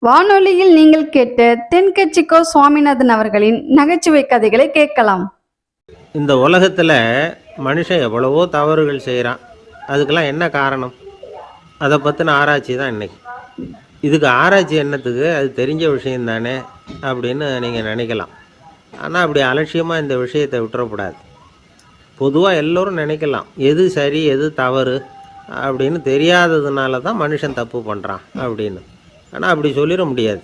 வானொலியில் நீங்கள் கேட்ட தென்கட்சிக்கோ சுவாமிநாதன் அவர்களின் நகைச்சுவை கதைகளை கேட்கலாம். இந்த உலகத்தில் மனுஷன் எவ்வளவோ தவறுகள் செய்கிறான். அதுக்கெல்லாம் என்ன காரணம்? அதை பற்றின ஆராய்ச்சி தான் இன்றைக்கி. இதுக்கு ஆராய்ச்சி என்னத்துக்கு? அது தெரிஞ்ச விஷயந்தானே அப்படின்னு நீங்கள் நினைக்கலாம். ஆனால் அப்படி அலட்சியமாக இந்த விஷயத்தை விட்டுறக்கூடாது. பொதுவாக எல்லோரும் நினைக்கலாம், எது சரி எது தவறு அப்படின்னு தெரியாததுனால தான் மனுஷன் தப்பு பண்ணுறான் அப்படின்னு. ஆனால் அப்படி சொல்லிட முடியாது.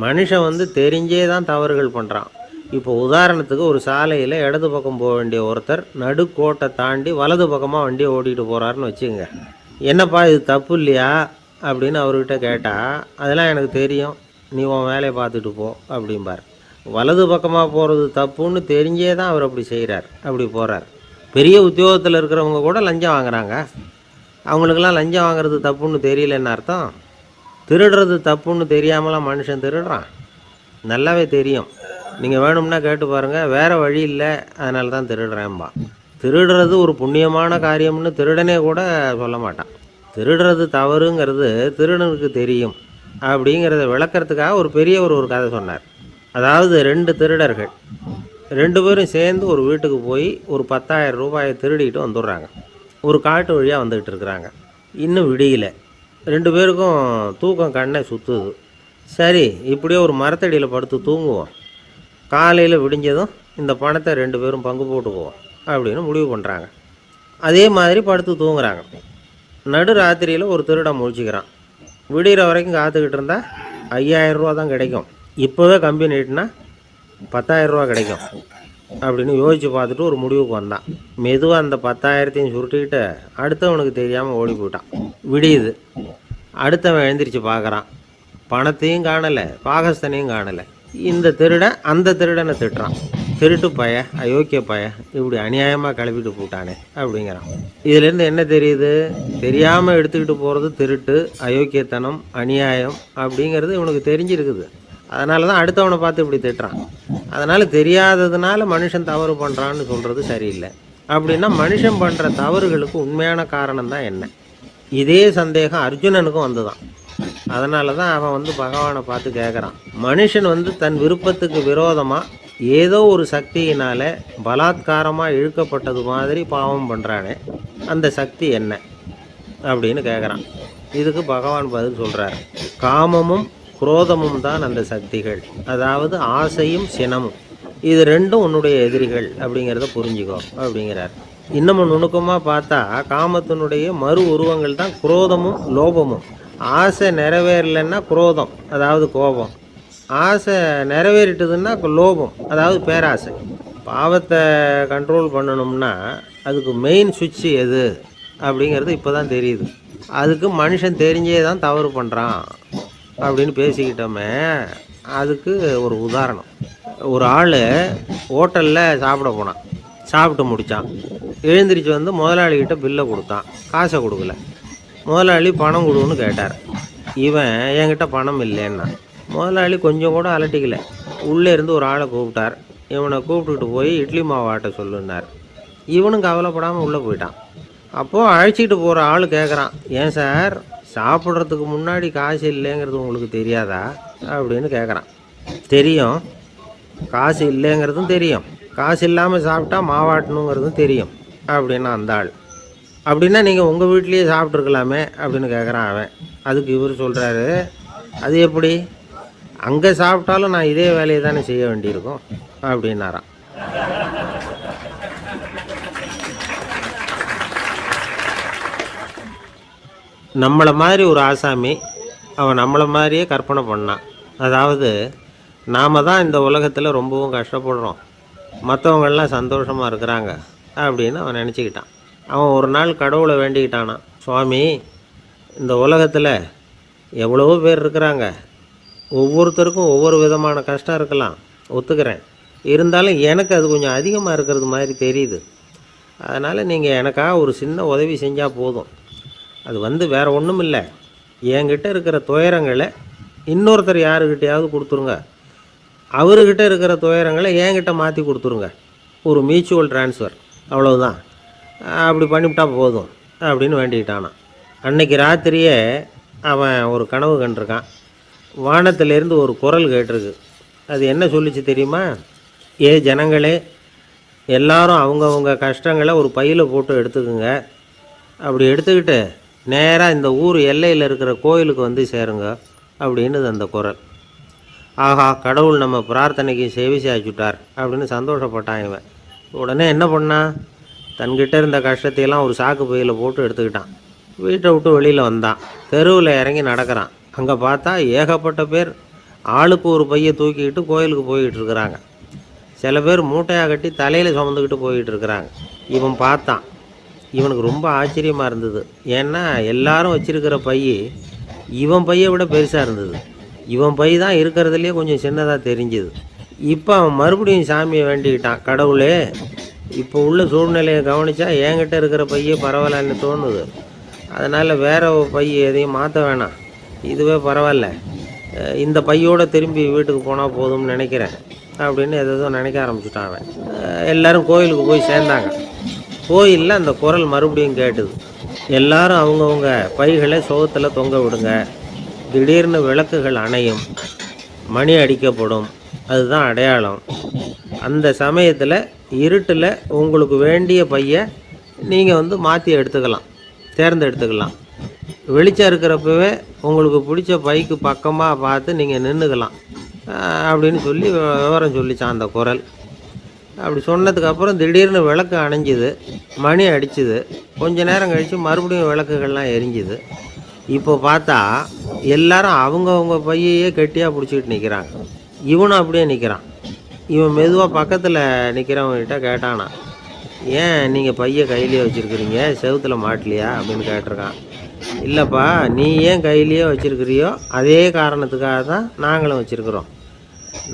மனுஷன் தெரிஞ்சே தான் தவறுகள் பண்ணுறான். இப்போ உதாரணத்துக்கு, ஒரு சாலையில் இடது பக்கம் போக வேண்டிய ஒருத்தர் நடுக்கோட்டை தாண்டி வலது பக்கமாக வண்டியை ஓட்டிகிட்டு போகிறாருன்னு வச்சுக்கோங்க. என்னப்பா இது தப்பு இல்லையா அப்படின்னு அவர்கிட்ட கேட்டால், அதெல்லாம் எனக்கு தெரியும், நீ உன் வேலையை பார்த்துட்டு போ அப்படிம்பார். வலது பக்கமாக போகிறது தப்புன்னு தெரிஞ்சே தான் அவர் அப்படி செய்கிறார், அப்படி போகிறார். பெரிய உத்தியோகத்தில் இருக்கிறவங்க கூட லஞ்சம் வாங்குகிறாங்க. அவங்களுக்கெல்லாம் லஞ்சம் வாங்குறது தப்புன்னு தெரியலன்னு அர்த்தம்? திருடுறது தப்புன்னு தெரியாமலாம் மனுஷன் திருடுறான்? நல்லாவே தெரியும். நீங்கள் வேணும்னா கேட்டு பாருங்கள், வேறு வழி இல்லை அதனால தான் திருடுறேன்பா. திருடுறது ஒரு புண்ணியமான காரியம்னு திருடனே கூட சொல்ல மாட்டான். திருடுறது தவறுங்கிறது திருடனுக்கு தெரியும் அப்படிங்கிறத விளக்கிறதுக்காக ஒரு பெரியவர் ஒரு கதை சொன்னார். அதாவது, 2 திருடர்கள் 2 பேரும் சேர்ந்து ஒரு வீட்டுக்கு போய் ஒரு 10,000 ரூபாயை திருடிட்டு வந்துடுறாங்க. ஒரு காட்டு வழியாக வந்துக்கிட்டு இருக்கிறாங்க. இன்னும் விடியல. 2 பேருக்கும் தூக்கம் கண்ணை சுற்றுது. சரி, இப்படியே ஒரு மரத்தடியில் படுத்து தூங்குவோம், காலையில் விடிஞ்சதும் இந்த பணத்தை 2 பேரும் பங்கு போட்டுக்குவோம் அப்படின்னு முடிவு பண்ணுறாங்க. அதே மாதிரி படுத்து தூங்குறாங்க. நடு ராத்திரியில் ஒரு திருடன் முழிச்சிக்கிறான். விடிகிற வரைக்கும் காத்துக்கிட்டு இருந்தால் 5,000 ரூபா தான் கிடைக்கும், இப்போவே கம்பி நீட்டினா 10,000 ரூபா கிடைக்கும் அப்படின்னு யோசித்து பார்த்துட்டு ஒரு முடிவுக்கு வந்தான். மெதுவாக அந்த 10,000த்தையும் சுருட்டிக்கிட்டு அடுத்தவனுக்கு தெரியாமல் ஓடி போயிட்டான். விடியுது. அடுத்தவன் எழுந்திரிச்சு பார்க்குறான். பணத்தையும் காணலை, பாகஸ்தனையும் காணலை. இந்த திருடன் அந்த திருடனை திட்டுறான். திருட்டு பய, அயோக்கிய பய, இப்படி அநியாயமாக கிளப்பிட்டு போட்டானே அப்படிங்கிறான். இதுலேருந்து என்ன தெரியுது? தெரியாமல் எடுத்துக்கிட்டு போகிறது திருட்டு, அயோக்கியத்தனம், அநியாயம் அப்படிங்கிறது இவனுக்கு தெரிஞ்சிருக்குது. அதனால தான் அடுத்தவனை பார்த்து இப்படி திட்டுறான். அதனால் தெரியாததுனால மனுஷன் தவறு பண்ணுறான்னு சொல்கிறது சரியில்லை. அப்படின்னா மனுஷன் பண்ணுற தவறுகளுக்கு உண்மையான காரணம் தான் என்ன? இதே சந்தேகம் அர்ஜுனனுக்கும் வந்துதான். அதனால தான் அவன் பகவானை பார்த்து கேட்குறான். மனுஷன் தன் விருப்பத்துக்கு விரோதமாக ஏதோ ஒரு சக்தியினால் பலாத்காரமாக இழுக்கப்பட்டது மாதிரி பாவம் பண்ணுறானே, அந்த சக்தி என்ன அப்படின்னு கேட்குறான். இதுக்கு பகவான் பதில் சொல்கிறார். காமமும் குரோதமும் தான் அந்த சக்திகள். அதாவது ஆசையும் சினமும், இது 2ம் உன்னுடைய எதிரிகள் அப்படிங்கிறத புரிஞ்சுக்கோ அப்படிங்கிறார். இன்னமும் நுணுக்கமாக பார்த்தா காமத்தினுடைய மறு உருவங்கள் தான் குரோதமும் லோபமும். ஆசை நிறைவேறலைன்னா குரோதம், அதாவது கோபம். ஆசை நிறைவேறிட்டதுன்னா லோபம், அதாவது பேராசை. பாவத்தை கண்ட்ரோல் பண்ணணும்னா அதுக்கு மெயின் சுவிட்சு எது அப்படிங்கிறது இப்போ தான் தெரியுது. அதுக்கு மனுஷன் தெரிஞ்சே தான் தவறு பண்ணுறான் அப்படின்னு பேசிக்கிட்டோமே. அதுக்கு ஒரு உதாரணம். ஒரு ஆள் ஹோட்டலில் சாப்பிட போனான். சாப்பிட்டு முடித்தான். எழுந்திரிச்சு முதலாளிகிட்ட பில்லை கொடுத்தான். காசை கொடுக்கல. முதலாளி பணம் கொடுன்னு கேட்டார். இவன் என்கிட்ட பணம் இல்லைன்னா. முதலாளி கொஞ்சம் கூட அலட்டிக்கல. உள்ளே இருந்து ஒரு ஆளை கூப்பிட்டார். இவனை கூப்பிட்டுட்டு போய் இட்லி மாவு ஆட்ட சொல்லுன்னார். இவனும் கவலைப்படாமல் உள்ளே போயிட்டான். அப்போது அழைச்சிட்டு போகிற ஆள் கேட்குறான், ஏன் சார், சாப்பிட்றதுக்கு முன்னாடி காசு இல்லைங்கிறது உங்களுக்கு தெரியாதா அப்படின்னு கேட்குறான். தெரியும், காசு இல்லைங்கிறதும் தெரியும், காசு இல்லாமல் சாப்பிட்டா மாவாட்டணுங்கிறதும் தெரியும் அப்படின்னா அந்த ஆள். அப்படின்னா நீங்கள் உங்கள் வீட்லேயே சாப்பிட்ருக்கலாமே அப்படின்னு கேட்குறான் அவன். அதுக்கு இவர் சொல்கிறாரு, அது எப்படி, அங்கே சாப்பிட்டாலும் நான் இதே வேலையை தானே செய்ய வேண்டியிருக்கும் அப்படின்னாராம். நம்மளை மாதிரி ஒரு ஆசாமி, அவன் நம்மளை மாதிரியே கற்பனை பண்ணான். அதாவது, நாம் தான் இந்த உலகத்தில் ரொம்பவும் கஷ்டப்படுறோம், மற்றவங்கள்லாம் சந்தோஷமாக இருக்கிறாங்க அப்படின்னு அவன் நினச்சிக்கிட்டான். அவன் ஒரு நாள் கடவுளை வேண்டிக்கிட்டானான். சுவாமி, இந்த உலகத்தில் எவ்வளவோ பேர் இருக்கிறாங்க, ஒவ்வொருத்தருக்கும் ஒவ்வொரு விதமான கஷ்டம் இருக்கலாம், ஒத்துக்கிறேன். இருந்தாலும் எனக்கு அது கொஞ்சம் அதிகமாக இருக்கிறது மாதிரி தெரியுது. அதனால் நீங்கள் எனக்காக ஒரு சின்ன உதவி செஞ்சால் போதும். அது வேறு ஒன்றும் இல்லை, என்கிட்ட இருக்கிற துயரங்களை இன்னொருத்தர் யாருக்கிட்டையாவது கொடுத்துருங்க, அவர்கிட்ட இருக்கிற துயரங்களை என்கிட்ட மாற்றி கொடுத்துருங்க. ஒரு மியூச்சுவல் ட்ரான்ஸ்ஃபர், அவ்வளவுதான். அப்படி பண்ணிவிட்டா போதும் அப்படின்னு வேண்டிக்கிட்டானான். அன்னைக்கு ராத்திரியே அவன் ஒரு கனவு கண்டிருக்கான். வானத்திலேருந்து ஒரு குரல் கேட்டிருக்கு. அது என்ன சொல்லிச்சு தெரியுமா? ஏ ஜனங்களே, எல்லாரும் அவங்கவுங்க கஷ்டங்களை ஒரு பையில் போட்டு எடுத்துக்குங்க. அப்படி எடுத்துக்கிட்டு நேராக இந்த ஊர் எல்லையில் இருக்கிற கோயிலுக்கு வந்து சேருங்க அப்படின்னுது அந்த குரல். ஆஹா, கடவுள் நம்ம பிரார்த்தனைக்கு செவி சாய்ச்சுட்டார் அப்படின்னு சந்தோஷப்பட்டான் இவன். உடனே என்ன பண்ணான்? தன்கிட்ட இருந்த கஷ்டத்தையெல்லாம் ஒரு சாக்கு பையில் போட்டு எடுத்துக்கிட்டான். வீட்டை விட்டு வெளியில் வந்தான். தெருவில் இறங்கி நடக்கிறான். அங்கே பார்த்தா ஏகப்பட்ட பேர் ஆளுக்கு ஒரு பையை தூக்கிக்கிட்டு கோயிலுக்கு போய்கிட்டு இருக்கிறாங்க. சில பேர் மூட்டையாக கட்டி தலையில் சுமந்துக்கிட்டு போய்கிட்டு இருக்கிறாங்க. இவன் பார்த்தான். இவனுக்கு ரொம்ப ஆச்சரியமாக இருந்தது. ஏன்னா எல்லாரும் வச்சிருக்கிற பை இவன் பையை விட பெருசாக இருந்தது. இவன் பை தான் இருக்கிறதுலையே கொஞ்சம் சின்னதாக தெரிஞ்சுது. இப்போ அவன் மறுபடியும் சாமியை வேண்டிக்கிட்டான். கடவுளே, இப்போ உள்ள சூழ்நிலையை கவனித்தா என்கிட்ட இருக்கிற பையே பரவாயில்லன்னு தோணுது. அதனால் வேற பை எதையும் மாற்ற வேணாம், இதுவே பரவாயில்ல, இந்த பையோடு திரும்பி வீட்டுக்கு போனால் போதும்னு நினைக்கிறேன் அப்படின்னு எதோ நினைக்க ஆரம்பிச்சுட்டான் அவன். எல்லோரும் கோயிலுக்கு போய் சேர்ந்தாங்க. கோயிலில் அந்த குரல் மறுபடியும் கேட்டுது. எல்லாரும் அவங்கவுங்க பைகளை சோகத்தில் தொங்க விடுங்க. திடீர்னு விளக்குகள் அணையும், மணி அடிக்கப்படும், அதுதான் அடையாளம். அந்த சமயத்தில் இருட்டில் உங்களுக்கு வேண்டிய பையை நீங்கள் மாற்றி எடுத்துக்கலாம், தேர்ந்தெடுத்துக்கலாம். வெளிச்சம் இருக்கிறப்பவே உங்களுக்கு பிடிச்ச பைக்கு பக்கமாக பார்த்து நீங்கள் நின்றுக்கலாம் அப்படின்னு சொல்லி விவரம் சொல்லிச்சான் அந்த குரல். அப்படி சொன்னதுக்கப்புறம் திடீர்னு விளக்கு அணைஞ்சிது, மணி அடிச்சுது. கொஞ்ச நேரம் கழித்து மறுபடியும் விளக்குகள்லாம் எரிஞ்சுது. இப்போ பார்த்தா எல்லாரும் அவங்கவுங்க பையையே கெட்டியாக பிடிச்சிக்கிட்டு நிற்கிறாங்க. இவனும் அப்படியே நிற்கிறான். இவன் மெதுவாக பக்கத்தில் நிற்கிறவங்ககிட்ட கேட்டானா, ஏன் நீங்கள் பையை கையிலேயே வச்சுருக்கிறீங்க, செவுத்தில் மாட்டலையா அப்படின்னு கேட்டிருக்கான். இல்லைப்பா, நீ ஏன் கையிலேயே வச்சுருக்கிறியோ அதே காரணத்துக்காக தான் நாங்களும் வச்சுருக்குறோம்.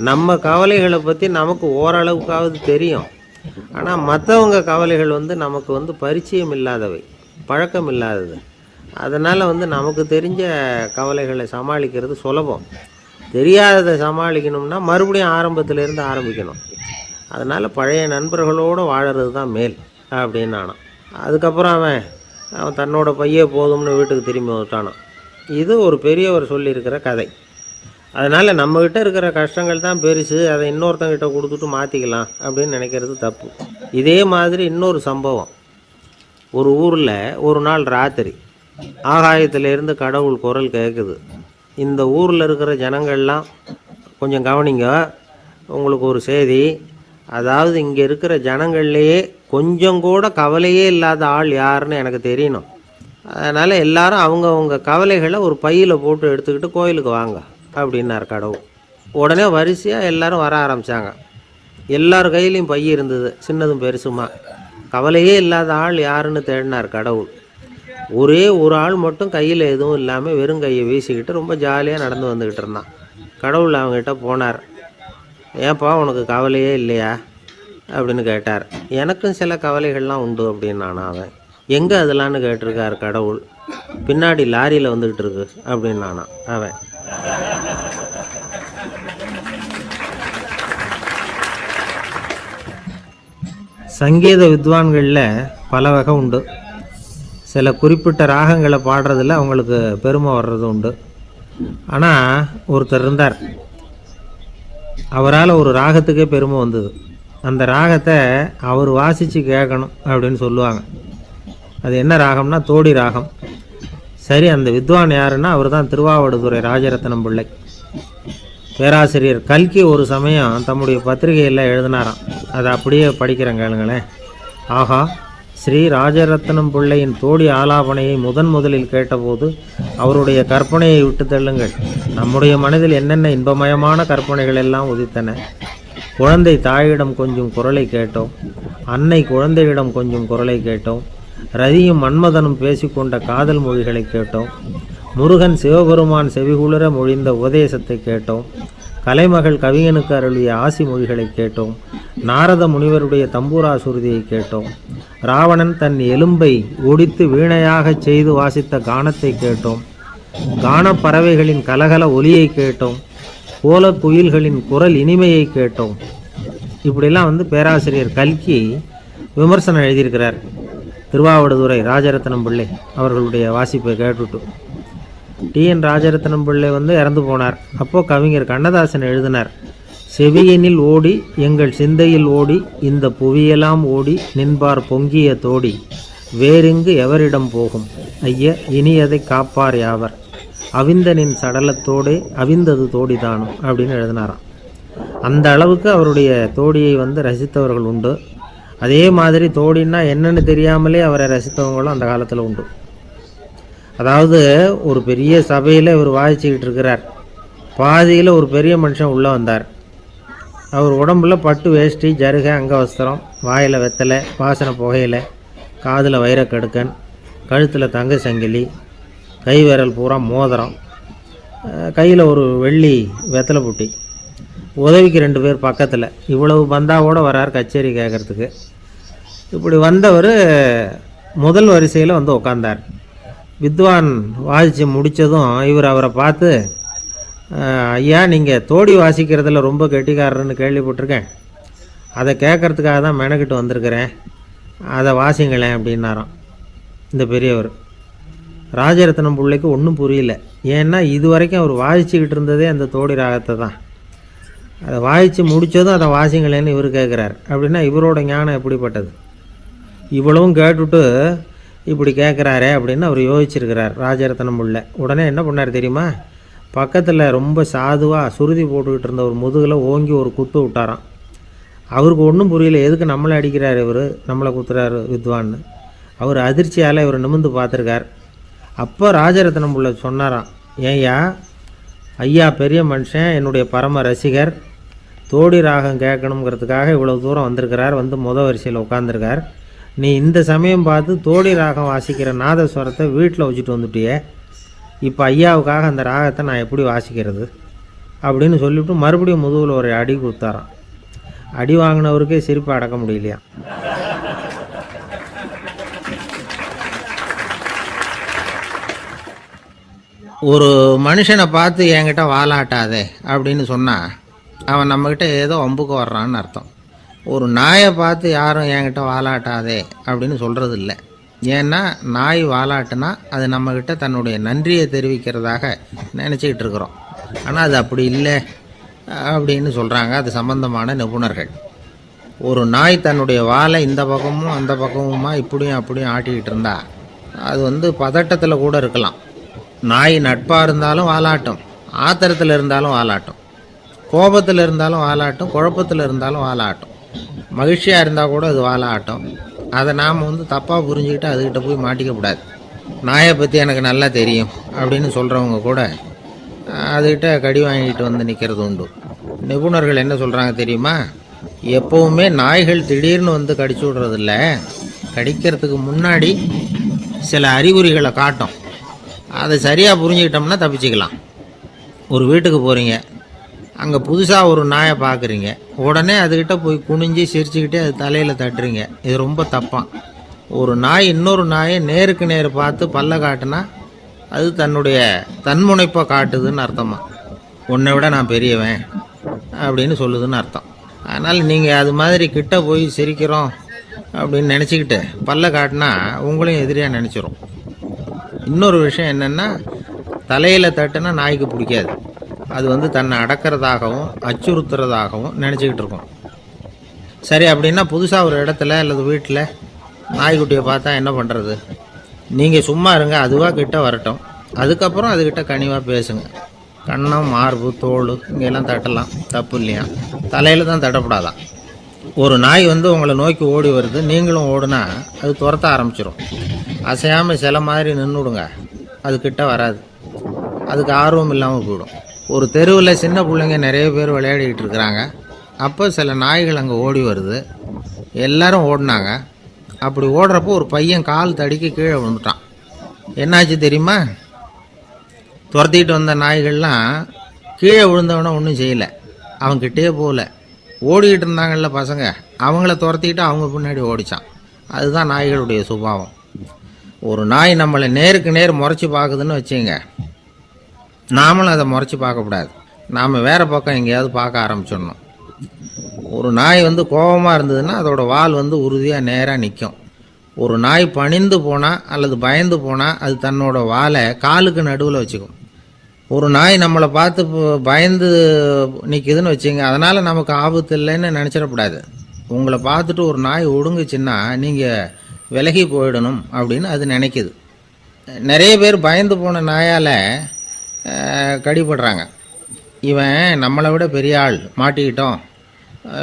நம்ம கவலைகளை பற்றி நமக்கு ஓரளவுக்காவது தெரியும். ஆனால் மற்றவங்க கவலைகள் நமக்கு பரிச்சயம் இல்லாதவை, பழக்கம் இல்லாதது. அதனால் நமக்கு தெரிஞ்ச கவலைகளை சமாளிக்கிறது சுலபம். தெரியாததை சமாளிக்கணும்னா மறுபடியும் ஆரம்பத்திலேருந்து ஆரம்பிக்கணும். அதனால் பழைய நண்பர்களோடு வாழறது தான் மேல் அப்படின்னு நானான். அதுக்கப்புறம் அவன் தன்னோட பையே போதும்னு வீட்டுக்கு திரும்பி வந்துட்டானான். இது ஒரு பெரியவர் சொல்லியிருக்கிற கதை. அதனால் நம்மக்கிட்ட இருக்கிற கஷ்டங்கள் தான் பெருசு, அதை இன்னொருத்தங்கிட்ட கொடுத்துட்டு மாற்றிக்கலாம் அப்படின்னு நினைக்கிறது தப்பு. இதே மாதிரி இன்னொரு சம்பவம். ஒரு ஊரில் ஒரு நாள் ராத்திரி ஆகாயத்திலேருந்து கடவுள் குரல் கேட்குது. இந்த ஊரில் இருக்கிற ஜனங்கள்லாம் கொஞ்சம் கவனிங்க, உங்களுக்கு ஒரு செய்தி. அதாவது இங்கே இருக்கிற ஜனங்கள்லேயே கொஞ்சம் கூட கவலையே இல்லாத ஆள் யாருன்னு எனக்கு தெரியணும். அதனால் எல்லாரும் அவங்கவுங்க கவலைகளை ஒரு பையில் போட்டு எடுத்துக்கிட்டு கோயிலுக்கு வாங்க அப்படின்னார் கடவுள். உடனே வரிசையாக எல்லோரும் வர ஆரம்பித்தாங்க. எல்லார் கையிலையும் பை இருந்தது, சின்னதும் பெருசுமா. கவலையே இல்லாத ஆள் யாருன்னு தேடினார் கடவுள். ஒரே ஒரு ஆள் மட்டும் கையில் எதுவும் இல்லாமல் வெறும் கையை வீசிக்கிட்டு ரொம்ப ஜாலியாக நடந்து வந்துக்கிட்டு இருந்தான். கடவுள் அவங்ககிட்ட போனார். ஏன்ப்பா, உனக்கு கவலையே இல்லையா அப்படின்னு கேட்டார். எனக்கும் சில கவலைகள்லாம் உண்டு அப்படின்னு அவன். எங்கே அதெல்லாம்னு கேட்டிருக்கார் கடவுள். பின்னாடி லாரியில் வந்துக்கிட்டு இருக்கு அப்படின்னு அவன். சங்கீத வித்வான்களில் பல வகை உண்டு. சில குறிப்பிட்ட ராகங்களை பாடுறதில் அவங்களுக்கு பெருமை வர்றது உண்டு. ஆனால் ஒருத்தர் இருந்தார், அவரால் ஒரு ராகத்துக்கே பெருமை வந்தது. அந்த ராகத்தை அவர் வாசித்து கேட்கணும் அப்படின்னு சொல்லுவாங்க. அது என்ன ராகம்னா தோடி ராகம். சரி, அந்த வித்வான் யாருன்னா அவர் தான் திருவாவடுதுறை ராஜரத்னம் பிள்ளை. பேராசிரியர் கல்கி ஒரு சமயம் தம்முடைய பத்திரிகையில் எழுதினாராம். அதை அப்படியே படிக்கிறேன் கேளுங்களேன். ஆஹா, ஸ்ரீ ராஜரத்னம் பிள்ளையின் தோடி ஆலாபனையை முதலில் கேட்டபோது அவருடைய கற்பனையை விட்டு தள்ளுங்கள். நம்முடைய மனதில் என்னென்ன இன்பமயமான கற்பனைகள் எல்லாம் உதித்தன. குழந்தை தாயிடம் கொஞ்சம் குரலை கேட்டோம், அன்னை குழந்தையிடம் கொஞ்சம் குரலை கேட்டோம், ரதியும் மன்மதனும் பேசிக்கொண்ட காதல் மொழிகளை கேட்டோம், முருகன் சிவபெருமான் செவிகுளிர மொழிந்த உபதேசத்தை கேட்டோம், கலைமகள் கவிஞனுக்கு அருளிய ஆசி மொழிகளை கேட்டோம், நாரத முனிவருடைய தம்பூரா சுருதியை கேட்டோம், ராவணன் தன் எலும்பை ஒடித்து வீணையாகச் செய்து வாசித்த கானத்தை கேட்டோம், கானப்பறவைகளின் கலகல ஒலியை கேட்டோம், கோலக்குயில்களின் குரல் இனிமையை கேட்டோம். இப்படிலாம் பேராசிரியர் கல்கி விமர்சனம் எழுதியிருக்கிறார் திருவாவடுதுறை ராஜரத்னம் பிள்ளை அவர்களுடைய வாசிப்பை கேட்டுட்டு. டிஎன் ராஜரத்னம் பிள்ளை வந்து இறந்து போனார். அப்போது கவிஞர் கண்ணதாசன் எழுதினார், செவியனில் ஓடி எங்கள் சிந்தையில் ஓடி இந்த புவியெல்லாம் ஓடி நின்பார் பொங்கிய தோடி வேறெங்கு எவரிடம் போகும் ஐய இனியதை காப்பார் யாவர் அவிந்தனின் சடலத்தோடே அவிந்தது தோடிதானும் அப்படின்னு எழுதினாராம். அந்த அளவுக்கு அவருடைய தோடியை வந்து ரசித்தவர்கள் உண்டு. அதே மாதிரி தோடின்னா என்னன்னு தெரியாமலே அவரை ரசித்தவங்களும் அந்த காலத்தில் உண்டு. அதாவது ஒரு பெரிய சபையில் இவர் வாசிச்சுக்கிட்டு இருக்கிறார். பாதியில் ஒரு பெரிய மனுஷன் உள்ளே வந்தார். அவர் உடம்புல பட்டு வேஷ்டி, ஜருகை, அங்கவஸ்திரம், வாயில் வெத்தலை, வாசனை புகையில, காதில் வைரக்கடுக்கன், கழுத்தில் தங்க சங்கிலி, கை விரல் பூரா மோதிரம், கையில் ஒரு வெள்ளி வெத்தலை புட்டி, உதவிக்கு 2 பேர் பக்கத்தில். இவ்வளவு பந்தாவோடு வரார் கச்சேரி கேட்குறதுக்கு. இப்படி வந்தவர் முதல் வரிசையில் வந்து உட்காந்தார். வித்வான் வாசித்து முடித்ததும் இவர் அவரை பார்த்து, ஐயா நீங்கள் தோடி வாசிக்கிறதுல ரொம்ப கெட்டிக்காரர்னு கேள்விப்பட்டிருக்கேன், அதை கேட்குறதுக்காக தான் மெனக்கிட்டு வந்திருக்கிறேன், அதை வாசிங்களேன் அப்படின்னாராம் இந்த பெரியவர். ராஜரத்னம் பிள்ளைக்கு ஒன்றும் புரியல. ஏன்னா இது வரைக்கும் அவர் வாசிச்சுக்கிட்டு இருந்ததே அந்த தோடி ராகத்தை தான். அதை வாசித்து முடித்ததும் அதை வாசிங்களேன்னு இவர் கேட்குறார். அப்படின்னா இவரோட ஞானம் எப்படிப்பட்டது? இவ்வளவும் கேட்டுவிட்டு இப்படி கேட்குறாரே அப்படின்னு அவர் யோசிச்சிருக்கிறார் ராஜரத்னம் பிள்ளை. உடனே என்ன பண்ணார் தெரியுமா? பக்கத்தில் ரொம்ப சாதுவாக சுருதி போட்டுக்கிட்டு இருந்த ஒரு முதுகில் ஓங்கி ஒரு குத்து விட்டாராம். அவருக்கு ஒன்றும் புரியல, எதுக்கு நம்மளை அடிக்கிறார் இவர், நம்மளை குத்துறாரு வித்வான்னு. அவர் அதிர்ச்சியால் இவர் நிமிர்ந்து பார்த்துருக்கார். அப்போ ராஜரத்னம் பிள்ளை சொன்னாராம், ஏய்யா ஐயா பெரிய மனுஷன், என்னுடைய பரம ரசிகர், தோடி ராகம் கேட்கணுங்கிறதுக்காக இவ்வளோ தூரம் வந்திருக்கிறார், வந்து வரிசையில் உட்காந்துருக்கார். நீ இந்த சமயம் பார்த்து தோடி ராகம் வாசிக்கிற நாதஸ்வரத்தை வீட்டில் வச்சுட்டு வந்துட்டியே, இப்போ ஐயாவுக்காக அந்த ராகத்தை நான் எப்படி வாசிக்கிறது அப்படின்னு சொல்லிவிட்டு மறுபடியும் முதுகில் ஒரு அடி கொடுத்தாராம். அடி வாங்கினவருக்கே சிரிப்பை அடக்க முடியலையா. ஒரு மனுஷனை பார்த்து என்கிட்ட வாலாட்டாதே அப்படின்னு சொன்னால் அவன் நம்மக்கிட்ட ஏதோ வம்புக்கு வர்றான்னு அர்த்தம். ஒரு நாயை பார்த்து யாரும் என்கிட்ட வாலாட்டாதே அப்படின்னு சொல்கிறது இல்லை. ஏன்னா நாய் வாலாட்டுனா அது நம்மக்கிட்ட தன்னுடைய நன்றியை தெரிவிக்கிறதாக நினச்சிக்கிட்டு இருக்கிறோம். ஆனால் அது அப்படி இல்லை அப்படின்னு சொல்கிறாங்க அது சம்பந்தமான நிபுணர்கள். ஒரு நாய் தன்னுடைய வாலை இந்த பக்கமும் அந்த பக்கமுமா இப்படியும் அப்படியும் ஆட்டிக்கிட்டு இருந்தா அது வந்து பதட்டத்தில் கூட இருக்கலாம். நாய் நட்பாக இருந்தாலும் வாலாட்டும், ஆத்திரத்தில் இருந்தாலும் வாலாட்டும், கோபத்தில் இருந்தாலும் வாலாட்டும், குழப்பத்தில் இருந்தாலும் வாலாட்டும், மகிழ்ச்சியாக இருந்தால் கூட அது வாலாட்டும். அதை நாம் வந்து தப்பாக புரிஞ்சுக்கிட்டு அதுக்கிட்ட போய் மாட்டிக்கக்கூடாது. நாயை பற்றி எனக்கு நல்லா தெரியும் அப்படின்னு சொல்கிறவங்க கூட அதுக்கிட்ட கடி வாங்கிட்டு வந்து நிற்கிறது உண்டு. நிபுணர்கள் என்ன சொல்கிறாங்க தெரியுமா? எப்போவுமே நாய்கள் திடீர்னு வந்து கடிச்சு விடுறதில்ல, கடிக்கிறதுக்கு முன்னாடி சில அறிகுறிகளை காட்டும். அதை சரியாக புரிஞ்சுக்கிட்டோம்னா தப்பிச்சுக்கலாம். ஒரு வீட்டுக்கு போகிறீங்க, அங்கே புதுசாக ஒரு நாயை பார்க்குறீங்க, உடனே அதுக்கிட்ட போய் குனிஞ்சு சிரிச்சுக்கிட்டே அது தலையில் தட்டுறீங்க. இது ரொம்ப தப்பான். ஒரு நாய் இன்னொரு நாயை நேருக்கு நேர் பார்த்து பல்ல காட்டுனா அது தன்னுடைய தன்முனைப்பை காட்டுதுன்னு அர்த்தமா. உன்னை விட நான் பெரியவன் அப்படின்னு சொல்லுதுன்னு அர்த்தம். அதனால் நீங்கள் அது மாதிரி கிட்ட போய் சிரிக்கிறோம் அப்படின்னு நினச்சிக்கிட்டு பல்ல காட்டினா உங்களையும் எதிரியாக நினச்சிரும். இன்னொரு விஷயம் என்னென்னா, தலையில் தட்டுனா நாய்க்கு பிடிக்காது. அது வந்து தன்னை அடக்கிறதாகவும் அச்சுறுத்துறதாகவும் நினச்சிக்கிட்டு இருக்கும். சரி, அப்படின்னா புதுசாக ஒரு இடத்துல அல்லது வீட்டில் நாய்க்குட்டியை பார்த்தா என்ன பண்ணுறது? நீங்கள் சும்மா இருங்க, அதுவாக கிட்ட வரட்டும், அதுக்கப்புறம் அதுக்கிட்ட கனிவாக பேசுங்க. கன்னம், மார்பு, தோல் இங்கெல்லாம் தட்டலாம், தப்பு இல்லையா? தலையில் தான் தட்டப்படாதான். ஒரு நாய் வந்து உங்களை நோக்கி ஓடி வருது, நீங்களும் ஓடுனா அது துரத்த ஆரம்பிச்சிடும். அசையாமல் சில மாதிரி நின்றுடுங்க, அது கிட்ட வராது, அதுக்கு ஆர்வம் இல்லாமல் போயிடும். ஒரு தெருவில் சின்ன பிள்ளைங்க நிறைய பேர் விளையாடிக்கிட்டு இருக்கிறாங்க. அப்போ சில நாய்கள் அங்கே ஓடி வருது, எல்லாரும் ஓடினாங்க. அப்படி ஓடுறப்போ ஒரு பையன் கால் தடிக்க கீழே விழுந்துட்டான். என்னாச்சு தெரியுமா? துரத்திக்கிட்டு வந்த நாய்கள்லாம் கீழே விழுந்தவன ஒன்றும் செய்யலை, அவன்கிட்டே போகல. ஓடிக்கிட்டு இருந்தாங்கல்ல பசங்க, அவங்கள துரத்திக்கிட்டு அவங்க பின்னாடி ஓடிச்சான். அதுதான் நாய்களுடைய சுபாவம். ஒரு நாய் நம்மளை நேருக்கு நேர் முறைச்சி பார்க்குதுன்னு வச்சுங்க, நாமளும் அதை முறைச்சி பார்க்கக்கூடாது. நாம் வேறு பக்கம் எங்கேயாவது பார்க்க ஆரம்பிச்சிடணும். ஒரு நாய் வந்து கோபமாக இருந்ததுன்னா அதோட வால் வந்து உறுதியாக நேராக நிற்கும். ஒரு நாய் பணிந்து போனால் அல்லது பயந்து போனால் அது தன்னோட வாலை காலுக்கு நடுவில் வச்சுக்கும். ஒரு நாய் நம்மளை பார்த்து பயந்து நிற்குதுன்னு வச்சுங்க, அதனால் நமக்கு ஆபத்து இல்லைன்னு நினச்சிடக்கூடாது. உங்களை பார்த்துட்டு ஒரு நாய் ஒடுங்குச்சுன்னா நீங்கள் விலகி போயிடணும் அப்படின்னு அது நினைக்குது. நிறைய பேர் பயந்து போன நாயால் கடிபடுறாங்க. இவன் நம்மளை விட பெரிய ஆள், மாட்டிக்கிட்டோம்,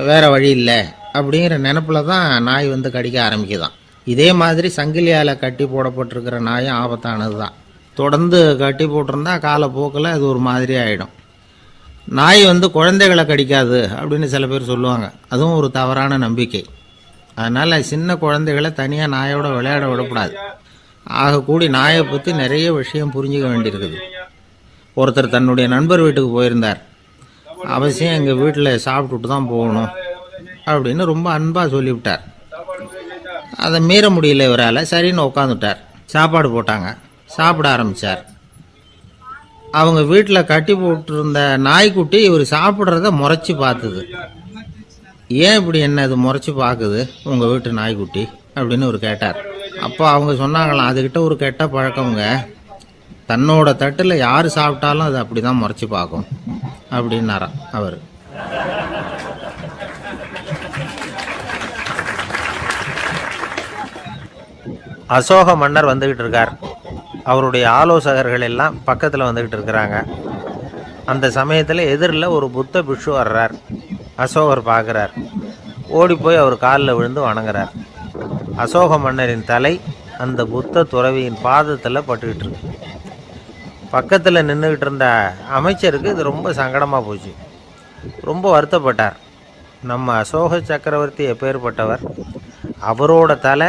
வேறு வழி இல்லை அப்படிங்கிற நினப்பில் தான் நாய் வந்து கடிக்க ஆரம்பிக்குதான். இதே மாதிரி சங்கிலியால் கட்டி போடப்பட்டிருக்கிற நாயும் ஆபத்தானது தான். தொடர்ந்து கட்டி போட்டிருந்தா காலப்போக்கில் அது ஒரு மாதிரி ஆகிடும். நாய் வந்து குழந்தைகளை கடிக்காது அப்படின்னு சில பேர் சொல்லுவாங்க. அதுவும் ஒரு தவறான நம்பிக்கை. அதனால் சின்ன குழந்தைகளை தனியாக நாயோட விளையாட விடக்கூடாது. ஆகக்கூடி நாயை பற்றி நிறைய விஷயம் புரிஞ்சிக்க வேண்டியிருக்குது. ஒருத்தர் தன்னுடைய நண்பர் வீட்டுக்கு போயிருந்தார். அவசியம் எங்கள் வீட்டில் சாப்பிட்டுட்டு தான் போகணும் அப்படின்னு ரொம்ப அன்பாக சொல்லிவிட்டார். அதை மீற முடியல இவரால். சரின்னு உட்காந்துட்டார். சாப்பாடு போட்டாங்க, சாப்பிட ஆரம்பித்தார். அவங்க வீட்டில் கட்டி போட்டிருந்த நாய்க்குட்டி இவர் சாப்பிட்றத முறைச்சி பார்த்துது. ஏன் இப்படி என்ன இது முறைச்சி பார்க்குது உங்கள் வீட்டு நாய்க்குட்டி அப்படின்னு அவர் கேட்டார். அப்போ அவங்க சொன்னாங்களாம், அதுக்கிட்ட ஒரு கெட்ட பழக்கங்க, தன்னோட தட்டில் யார் சாப்பிட்டாலும் அது அப்படி தான் முறைச்சி பார்க்கும் அப்படின்னாராம் அவர். அசோக மன்னர் வந்துக்கிட்டு இருக்கார். அவருடைய ஆலோசகர்கள் எல்லாம் பக்கத்தில் வந்துக்கிட்டு இருக்கிறாங்க. அந்த சமயத்தில் எதிரில் ஒரு புத்த பிக்ஷு வர்றார். அசோகர் பார்க்குறார். ஓடி போய் அவர் காலில் விழுந்து வணங்குறார். அசோக மன்னரின் தலை அந்த புத்த துறவியின் பாதத்தில் பட்டுக்கிட்டு இருக்கு. பக்கத்தில் நின்றுக்கிட்டு இருந்த அமைச்சருக்கு இது ரொம்ப சங்கடமாக போச்சு. ரொம்ப வருத்தப்பட்டார். நம்ம அசோக சக்கரவர்த்தி எப்பேற்பட்டவர், அவரோட தலை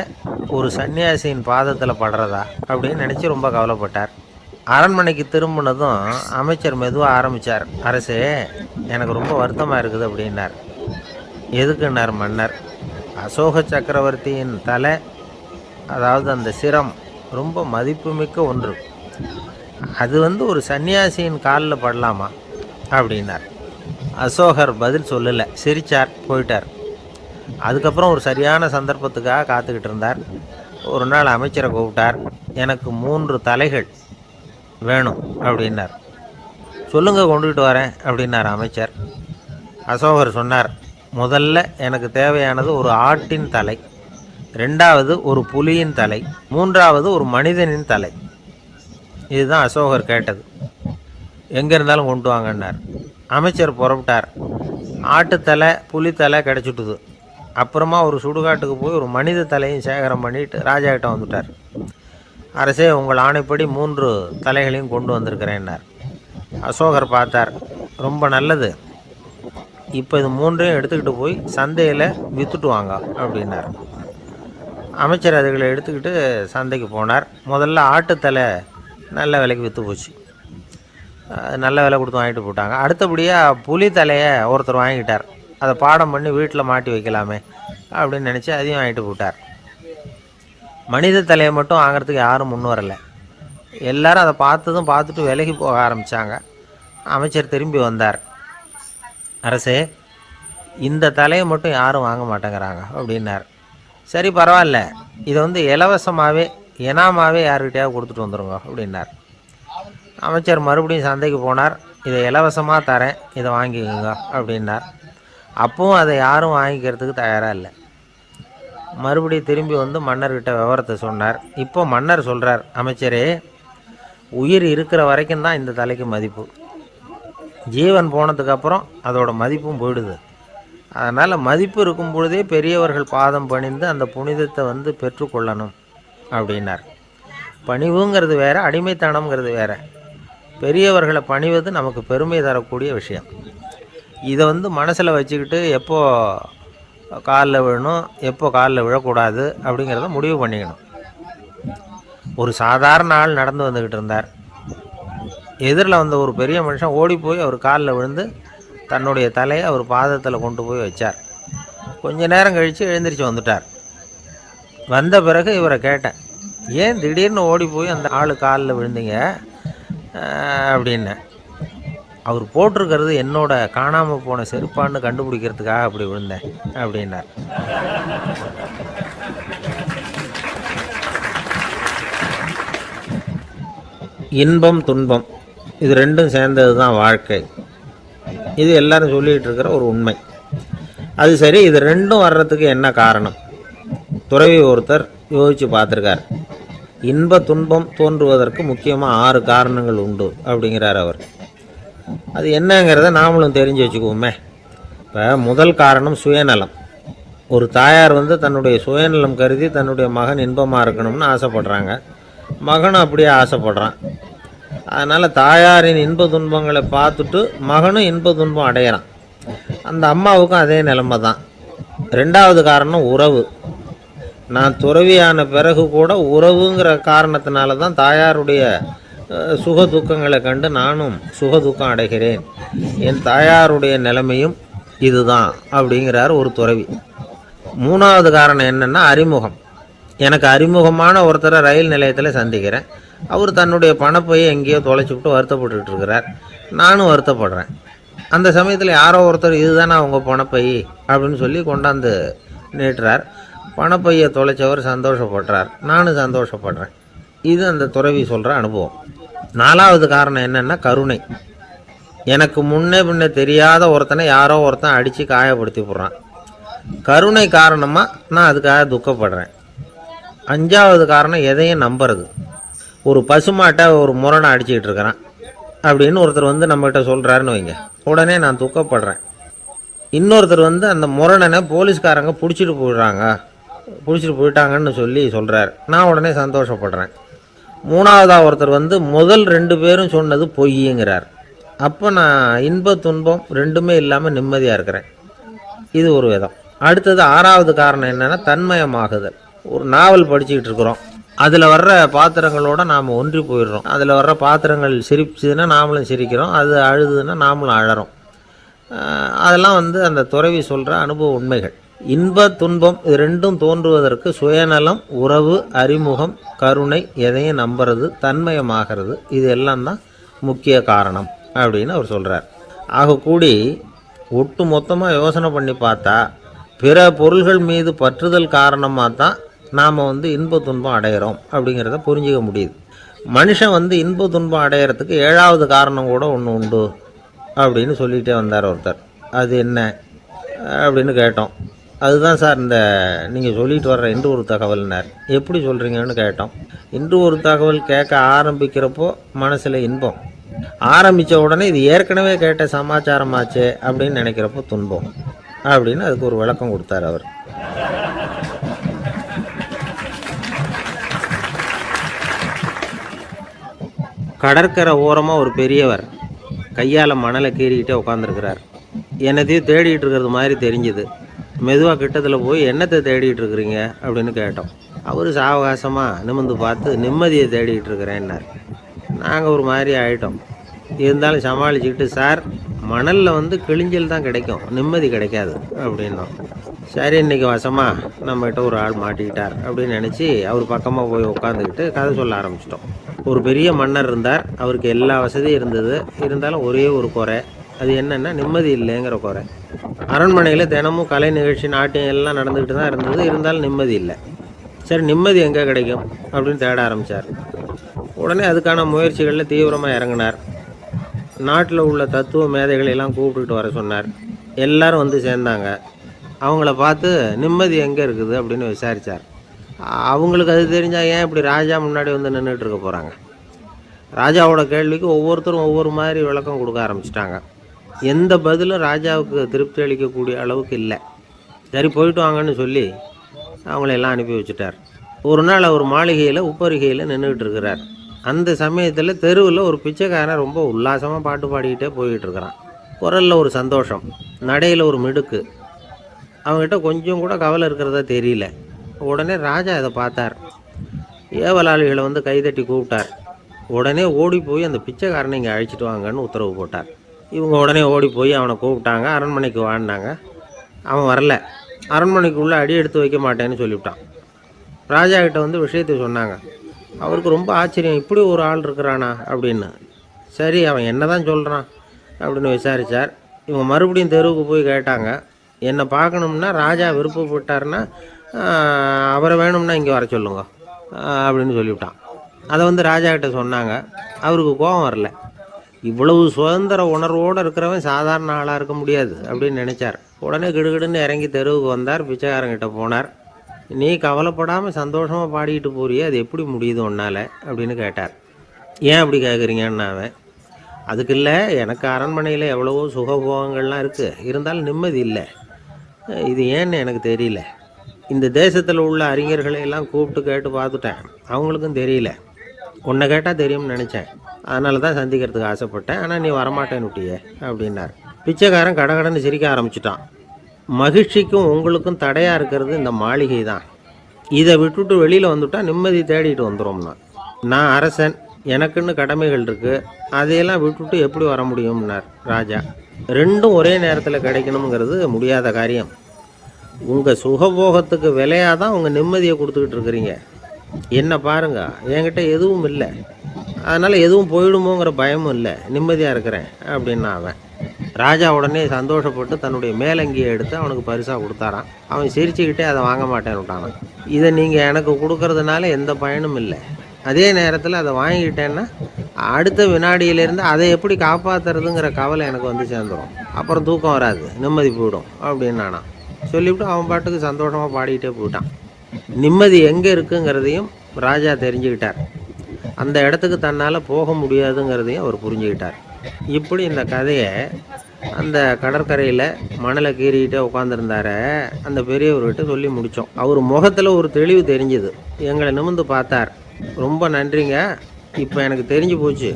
ஒரு சன்னியாசியின் பாதத்தில் படுறதா அப்படின்னு நினச்சி ரொம்ப கவலைப்பட்டார். அரண்மனைக்கு திரும்பினதும் அமைச்சர் மெதுவாக ஆரம்பித்தார். அரசே, எனக்கு ரொம்ப வருத்தமாக இருக்குது அப்படின்னார். எதுக்குன்னார் மன்னர். அசோக சக்கரவர்த்தியின் தலை, அதாவது அந்த சிரம், ரொம்ப மதிப்புமிக்க ஒன்று. அது வந்து ஒரு சன்னியாசியின் காலில் படலாமா அப்படின்னார். அசோகர் பதில் சொல்லலை, சிரித்தார், போயிட்டார். அதுக்கப்புறம் ஒரு சரியான சந்தர்ப்பத்துக்காக காத்துக்கிட்டு இருந்தார். ஒரு நாள் அமைச்சரை கூப்பிட்டார். எனக்கு 3 தலைகள் வேணும் அப்படின்னார். சொல்லுங்க, கொண்டுகிட்டு வரேன் அப்படின்னார் அமைச்சர். அசோகர் சொன்னார், முதல்ல எனக்கு தேவையானது ஒரு ஆட்டின் தலை, 2வது ஒரு புலியின் தலை, 3வது ஒரு மனிதனின் தலை. இதுதான் அசோகர் கேட்டது. எங்கே இருந்தாலும் கொண்டு வாங்கன்னார். அமைச்சர் புறப்பட்டார். ஆட்டுத்தலை, புலித்தலை கிடச்சிட்டுது. அப்புறமா ஒரு சுடுகாட்டுக்கு போய் ஒரு மனித தலையும் சேகரம் பண்ணிட்டு ராஜா கிட்ட வந்துட்டார். அரசே, உங்கள் ஆணைப்படி 3 தலைகளையும் கொண்டு வந்திருக்கிறேன்னார். அசோகர் பார்த்தார். ரொம்ப நல்லது, இப்போ இது 3ஐயும் எடுத்துக்கிட்டு போய் சந்தையில் விற்றுட்டு வாங்க அப்படின்னார். அமைச்சர் அதுகளை எடுத்துக்கிட்டு சந்தைக்கு போனார். முதல்ல ஆட்டுத்தலை நல்ல விலைக்கு விற்று போச்சு. நல்ல விலை கொடுத்து வாங்கிட்டு போட்டாங்க. அடுத்தபடியாக புலி தலையை ஒருத்தர் வாங்கிட்டார். அதை பாடம் பண்ணி வீட்டில் மாட்டி வைக்கலாமே அப்படின்னு நினச்சி அதையும் வாங்கிட்டு போட்டார். மனித தலையை மட்டும் வாங்கிறதுக்கு யாரும் முன் வரலை. எல்லாரும் அதை பார்த்துட்டு விலகி போக ஆரம்பித்தாங்க. அமைச்சர் திரும்பி வந்தார். அரசே, இந்த தலையை மட்டும் யாரும் வாங்க மாட்டேங்கிறாங்க அப்படின்னார். சரி, பரவாயில்ல, இதை வந்து இலவசமாகவே இனாமாவே யாருக்கிட்டையாவது கொடுத்துட்டு வந்துடுங்க அப்படின்னார். அமைச்சர் மறுபடியும் சந்தைக்கு போனார். இதை இலவசமாக தரேன், இதை வாங்கிக்கோங்க அப்படின்னார். அப்பவும் அதை யாரும் வாங்கிக்கிறதுக்கு தயாராக இல்லை. மறுபடியும் திரும்பி வந்து மன்னர்கிட்ட விவரத்தை சொன்னார். இப்போ மன்னர் சொல்கிறார், அமைச்சரே, உயிர் இருக்கிற வரைக்கும் தான் இந்த தலைக்கு மதிப்பு. ஜீவன் போனதுக்கப்புறம் அதோட மதிப்பும் போயிடுது. அதனால் மதிப்பு இருக்கும் பொழுதே பெரியவர்கள் பாதம் பணிந்து அந்த புனிதத்தை வந்து பெற்றுக்கொள்ளணும் அப்படின்னார். பணிவுங்கிறது வேறு, அடிமைத்தனம்ங்கிறது வேறு. பெரியவர்களை பணிவது நமக்கு பெருமை தரக்கூடிய விஷயம். இதை வந்து மனசில் வச்சுக்கிட்டு எப்போ காலில் விழணும், எப்போ காலில் விழக்கூடாது அப்படிங்கிறத முடிவு பண்ணிக்கணும். ஒரு சாதாரண ஆள் நடந்து வந்துக்கிட்டு இருந்தார். எதிரில் வந்த ஒரு பெரிய மனுஷன் ஓடி போய் அவர் காலில் விழுந்து தன்னுடைய தலையை அவர் பாதத்தில் கொண்டு போய் வச்சார். கொஞ்ச நேரம் கழித்து எழுந்திரிச்சு வந்துட்டார். வந்த பிறகு இவரை கேட்டேன், ஏன் திடீர்னு ஓடி போய் அந்த ஆள் காலில் விழுந்தீங்க அப்படின்னு. அவர் போட்டிருக்கிறது என்னோட காணாமல் போன செருப்பான்னு கண்டுபிடிக்கிறதுக்காக அப்படி விழுந்தேன் அப்படின்னார். இன்பம் துன்பம் இது ரெண்டும் சேர்ந்தது தான் வாழ்க்கை. இது எல்லாரும் சொல்லிகிட்டு இருக்கிற ஒரு உண்மை. அது சரி, இது ரெண்டும் வர்றதுக்கு என்ன காரணம்? துறவி ஒருத்தர் யோசித்து பார்த்துருக்கார். இன்ப துன்பம் தோன்றுவதற்கு முக்கியமாக 6 காரணங்கள் உண்டு அப்படிங்கிறார் அவர். அது என்னங்கிறத நாமளும் தெரிஞ்சு வச்சுக்குவோமே. இப்போ முதல் காரணம் சுயநலம். ஒரு தாயார் தன்னுடைய சுயநலம் கருதி தன்னுடைய மகன் இன்பமாக இருக்கணும்னு ஆசைப்படுறாங்க. மகனும் அப்படியே ஆசைப்படுறான். அதனால் தாயாரின் இன்ப துன்பங்களை பார்த்துட்டு மகனும் இன்ப துன்பம் அடையிறான். அந்த அம்மாவுக்கும் அதே நிலைமை தான். ரெண்டாவது காரணம் உறவு. நான் துறவியான பிறகு கூட உறவுங்கிற காரணத்தினால தான் தாயாருடைய சுக துக்கங்களை கண்டு நானும் சுக துக்கம் அடைகிறேன். என் தாயாருடைய நிலைமையும் இதுதான் அப்படிங்கிறார் ஒரு துறவி. மூணாவது காரணம் என்னென்னா அறிமுகம். எனக்கு அறிமுகமான ஒருத்தரை ரயில் நிலையத்தில் சந்திக்கிறேன். அவர் தன்னுடைய பணப்பையை எங்கேயோ தொலைச்சிவிட்டு வருத்தப்பட்டுக்கிட்டு இருக்கிறார். நானும் வருத்தப்படுறேன். அந்த சமயத்தில் யாரோ ஒருத்தர் இதுதானே அவங்க பணப்பை அப்படின்னு சொல்லி கொண்டாந்து நீட்டுறார். பணப்பையை தொலைச்சவர் சந்தோஷப்படுறார், நானும் சந்தோஷப்படுறேன். இது அந்த துறவி சொல்கிற அனுபவம். நாலாவது காரணம் என்னென்னா கருணை. எனக்கு முன்னே பின்னே தெரியாத ஒருத்தனை யாரோ ஒருத்தன் அடித்து காயப்படுத்தி போடுறான். கருணை காரணமாக நான் அதுக்காக துக்கப்படுறேன். அஞ்சாவது காரணம் எதையும் நம்புறது. ஒரு பசுமாட்டை ஒரு முரணை அடிச்சுக்கிட்டு இருக்கிறான் அப்படின்னு ஒருத்தர் நம்மகிட்ட சொல்கிறாருன்னு வைங்க, உடனே நான் துக்கப்படுறேன். இன்னொருத்தர் அந்த முரணனை போலீஸ்காரங்க பிடிச்சிட்டு போயிட்டாங்கன்னு சொல்லி சொல்கிறார், நான் உடனே சந்தோஷப்படுறேன். மூணாவதாக ஒருத்தர் முதல் 2 பேரும் சொன்னது பொய்யுங்கிறார். அப்போ நான் இன்ப துன்பம் ரெண்டுமே இல்லாமல் நிம்மதியாக இருக்கிறேன். இது ஒரு விதம். அடுத்தது 6வது காரணம் என்னென்னா தன்மயமாகுதல். ஒரு நாவல் படிச்சுக்கிட்டு இருக்கிறோம், அதில் வர்ற பாத்திரங்களோடு நாம் ஒன்றி போயிடுறோம். அதில் வர்ற பாத்திரங்கள் சிரிச்சுதுன்னா நாமளும் சிரிக்கிறோம், அது அழுதுன்னா நாமளும் அழறோம். அதெல்லாம் அந்த துறவி சொல்கிற அனுபவ உண்மைகள். இன்ப துன்பம் இது ரெண்டும் தோன்றுவதற்கு சுயநலம், உறவு, அறிமுகம், கருணை, எதையும் நம்புறது, தன்மயமாகிறது, இது எல்லாம் தான் முக்கிய காரணம் அப்படின்னு அவர் சொல்கிறார். ஆகக்கூடி ஒட்டு மொத்தமாக யோசனை பண்ணி பார்த்தா பிற பொருள்கள் மீது பற்றுதல் காரணமாக தான் நாம் இன்ப துன்பம் அடையிறோம் அப்படிங்கிறத புரிஞ்சிக்க முடியுது. மனுஷன் இன்ப துன்பம் அடையிறதுக்கு 7வது காரணம் கூட ஒன்று உண்டு அப்படின்னு சொல்லிகிட்டே வந்தார் ஒருத்தர். அது என்ன அப்படின்னு கேட்டோம். அதுதான் சார் இந்த நீங்கள் சொல்லிட்டு வர்ற இன்று ஒரு தகவல்னார். எப்படி சொல்கிறீங்கன்னு கேட்டோம். இன்று ஒரு தகவல் கேட்க ஆரம்பிக்கிறப்போ மனசில் இன்பம், ஆரம்பித்த உடனே இது ஏற்கனவே கேட்ட சமாச்சாரமாச்சே அப்படின்னு நினைக்கிறப்போ துன்பம் அப்படின்னு அதுக்கு ஒரு விளக்கம் கொடுத்தார் அவர். கடற்கரை ஓரமாக ஒரு பெரியவர் கையால் மணலை கீறிக்கிட்டே உட்காந்துருக்கிறார். என்னத்தையும் தேடிட்டு இருக்கிறது மாதிரி தெரிஞ்சுது. மெதுவாக கிட்டத்தில் போய் என்னத்தை தேடிட்டு இருக்கிறீங்க அப்படின்னு கேட்டோம். அவர் சாவகாசமாக நிமிர்ந்து பார்த்து நிம்மதியை தேடிட்டு இருக்கிறேன்னார். நாங்கள் ஒரு மாதிரி ஆகிட்டோம். இருந்தாலும் சமாளிச்சுக்கிட்டு, சார் மணலில் கிழிஞ்சல் தான் கிடைக்கும், நிம்மதி கிடைக்காது அப்படின்னோம். சரி, இன்றைக்கி வசமாக நம்மகிட்ட ஒரு ஆள் மாட்டிக்கிட்டார் அப்படின்னு நினச்சி அவர் பக்கமாக போய் உட்காந்துக்கிட்டு கதை சொல்ல ஆரம்பிச்சிட்டோம். ஒரு பெரிய மன்னர் இருந்தார். அவருக்கு எல்லா வசதியும் இருந்தது. இருந்தாலும் ஒரே ஒரு குறை. அது என்னென்னா நிம்மதி இல்லைங்கிற குறை. அரண்மனையில் தினமும் கலை நிகழ்ச்சி, நாட்டியம் எல்லாம் நடந்துக்கிட்டு தான் இருந்தது. இருந்தாலும் நிம்மதி இல்லை. சரி, நிம்மதி எங்கே கிடைக்கும் அப்படின்னு தேட ஆரம்பித்தார். உடனே அதுக்கான முயற்சிகளில் தீவிரமாக இறங்கினார். நாட்டில் உள்ள தத்துவ மேதைகளெல்லாம் கூப்பிட்டுட்டு வர சொன்னார். எல்லாரும் சேர்ந்தாங்க. அவங்கள பார்த்து நிம்மதி எங்கே இருக்குது அப்படின்னு விசாரித்தார். அவங்களுக்கு அது தெரிஞ்சால் ஏன் இப்படி ராஜா முன்னாடி நின்றுட்டு இருக்க போகிறாங்க? ராஜாவோட கேள்விக்கு ஒவ்வொருத்தரும் ஒவ்வொரு மாதிரி விளக்கம் கொடுக்க ஆரம்பிச்சிட்டாங்க. எந்த பதிலும் ராஜாவுக்கு திருப்தி அளிக்கக்கூடிய அளவுக்கு இல்லை. சரி, போயிட்டு வாங்கன்னு சொல்லி அவங்களெல்லாம் அனுப்பி வச்சுட்டார். ஒரு நாள் அவர் மாளிகையில் உப்பரிகையில் நின்றுக்கிட்டு இருக்கிறார். அந்த சமயத்தில் தெருவில் ஒரு பிச்சைக்காரன் ரொம்ப உல்லாசமாக பாட்டு பாடிக்கிட்டே போய்கிட்டு இருக்கிறான். குரலில் ஒரு சந்தோஷம், நடையில் ஒரு மிடுக்கு. அவங்ககிட்ட கொஞ்சம் கூட கவலை இருக்கிறதா தெரியல. உடனே ராஜா இதை பார்த்தார். ஏவலாளிகளை கைதட்டி கூப்பிட்டார். உடனே ஓடி போய் அந்த பிச்சைக்காரனை இங்கே அழைச்சிட்டு வாங்கன்னு உத்தரவு போட்டார். இவங்க உடனே ஓடி போய் அவனை கூப்பிட்டாங்க. அரண்மனைக்கு வாழ்ந்தாங்க. அவன் வரல. அரண்மனைக்குள்ளே அடி எடுத்து வைக்க மாட்டேன்னு சொல்லிவிட்டான். ராஜா கிட்ட விஷயத்தை சொன்னாங்க. அவருக்கு ரொம்ப ஆச்சரியம், இப்படி ஒரு ஆள் இருக்கிறானா அப்படின்னு. சரி, அவன் என்ன தான் சொல்கிறான் அப்படின்னு விசாரித்தார். இவங்க மறுபடியும் தெருவுக்கு போய் கேட்டாங்க. என்னை பார்க்கணும்னா ராஜா விருப்பப்பட்டார்னா அவரை வேணும்னா இங்கே வர சொல்லுங்க அப்படின்னு சொல்லிவிட்டான். அதை வந்து ராஜா கிட்ட சொன்னாங்க. அவருக்கு கோபம் வரல. இவ்வளவு சுதந்திர உணர்வோடு இருக்கிறவன் சாதாரண ஆளாக இருக்க முடியாது அப்படின்னு நினச்சார். உடனே கிடுகிடுன்னு இறங்கி தெருவுக்கு வந்தார். பிச்சைக்காரங்கிட்ட போனார். நீ கவலைப்படாமல் சந்தோஷமாக பாடிக்கிட்டு போறியே, அது எப்படி முடியுது உன்னால் அப்படின்னு கேட்டார். ஏன் அப்படி கேட்குறீங்கன்னு அவன், அதுக்கு இல்லை, எனக்கு அரண்மனையில் எவ்வளவோ சுகபோகங்கள்லாம் இருக்குது, இருந்தாலும் நிம்மதி இல்லை. இது ஏன்னு எனக்கு தெரியல. இந்த தேசத்தில் உள்ள அறிஞர்களை எல்லாம் கூப்பிட்டு கேட்டு பார்த்துட்டேன், அவங்களுக்கும் தெரியல. உன்னை கேட்டால் தெரியும்னு நினச்சேன், அதனால தான் சந்திக்கிறதுக்கு ஆசைப்பட்டேன். ஆனால் நீ வரமாட்டேன்னு விட்டியே அப்படின்னார். பிச்சைக்காரன் கடகடன்னு சிரிக்க ஆரம்பிச்சிட்டான். மகிழ்ச்சிக்கும் உங்களுக்கும் தடையாக இருக்கிறது இந்த மாளிகை தான். இதை விட்டுட்டு வெளியில் வந்துவிட்டால் நிம்மதி தேடிட்டு வந்துடும்னா. நான் அரசன், எனக்குன்னு கடமைகள் இருக்குது, அதையெல்லாம் விட்டுட்டு எப்படி வர முடியும்னார் ராஜா. ரெண்டும் ஒரே நேரத்தில் கிடைக்கணுங்கிறது முடியாத காரியம். உங்கள் சுகபோகத்துக்கு விலையாக தான் உங்கள் நிம்மதியை கொடுத்துக்கிட்டு இருக்கிறீங்க. என்ன பாருங்க, என்கிட்ட எதுவும் இல்லை, அதனால் எதுவும் போயிடுமோங்கிற பயமும் இல்லை, நிம்மதியாக இருக்கிறேன் அப்படின்னா அவன். ராஜா உடனே சந்தோஷப்பட்டு தன்னுடைய மேலங்கியை எடுத்து அவனுக்கு பரிசாக கொடுத்தாரான். அவன் சிரிச்சுக்கிட்டே அதை வாங்க மாட்டேன்னு விட்டான். இதை நீங்கள் எனக்கு கொடுக்கறதுனால எந்த பயனும் இல்லை, அதே நேரத்தில் அதை வாங்கிக்கிட்டேன்னா அடுத்த வினாடியிலேருந்து அதை எப்படி காப்பாற்றுறதுங்கிற கவலை எனக்கு வந்து சேர்ந்துடும், அப்புறம் தூக்கம் வராது, நிம்மதி போயிடும் அப்படின்னு நானான். சொல்லிவிட்டு அவன் பாட்டுக்கு சந்தோஷமாக பாடிக்கிட்டே போயிட்டான். நிம்மதி எங்கே இருக்குங்கிறதையும் ராஜா தெரிஞ்சுக்கிட்டார். அந்த இடத்துக்கு தன்னால் போக முடியாதுங்கிறதையும் அவர் புரிஞ்சுக்கிட்டார். இப்படி இந்த கதையை அந்த கடற்கரையில் மணலை கீறிக்கிட்டே உட்காந்துருந்தார அந்த பெரியவர்கிட்ட சொல்லி முடித்தோம். அவர் முகத்தில் ஒரு தெளிவு தெரிஞ்சுது. எங்களை நிமிர்ந்து பார்த்தார். ரொம்ப நன்றிங்க, இப்போ எனக்கு தெரிஞ்சு போச்சு,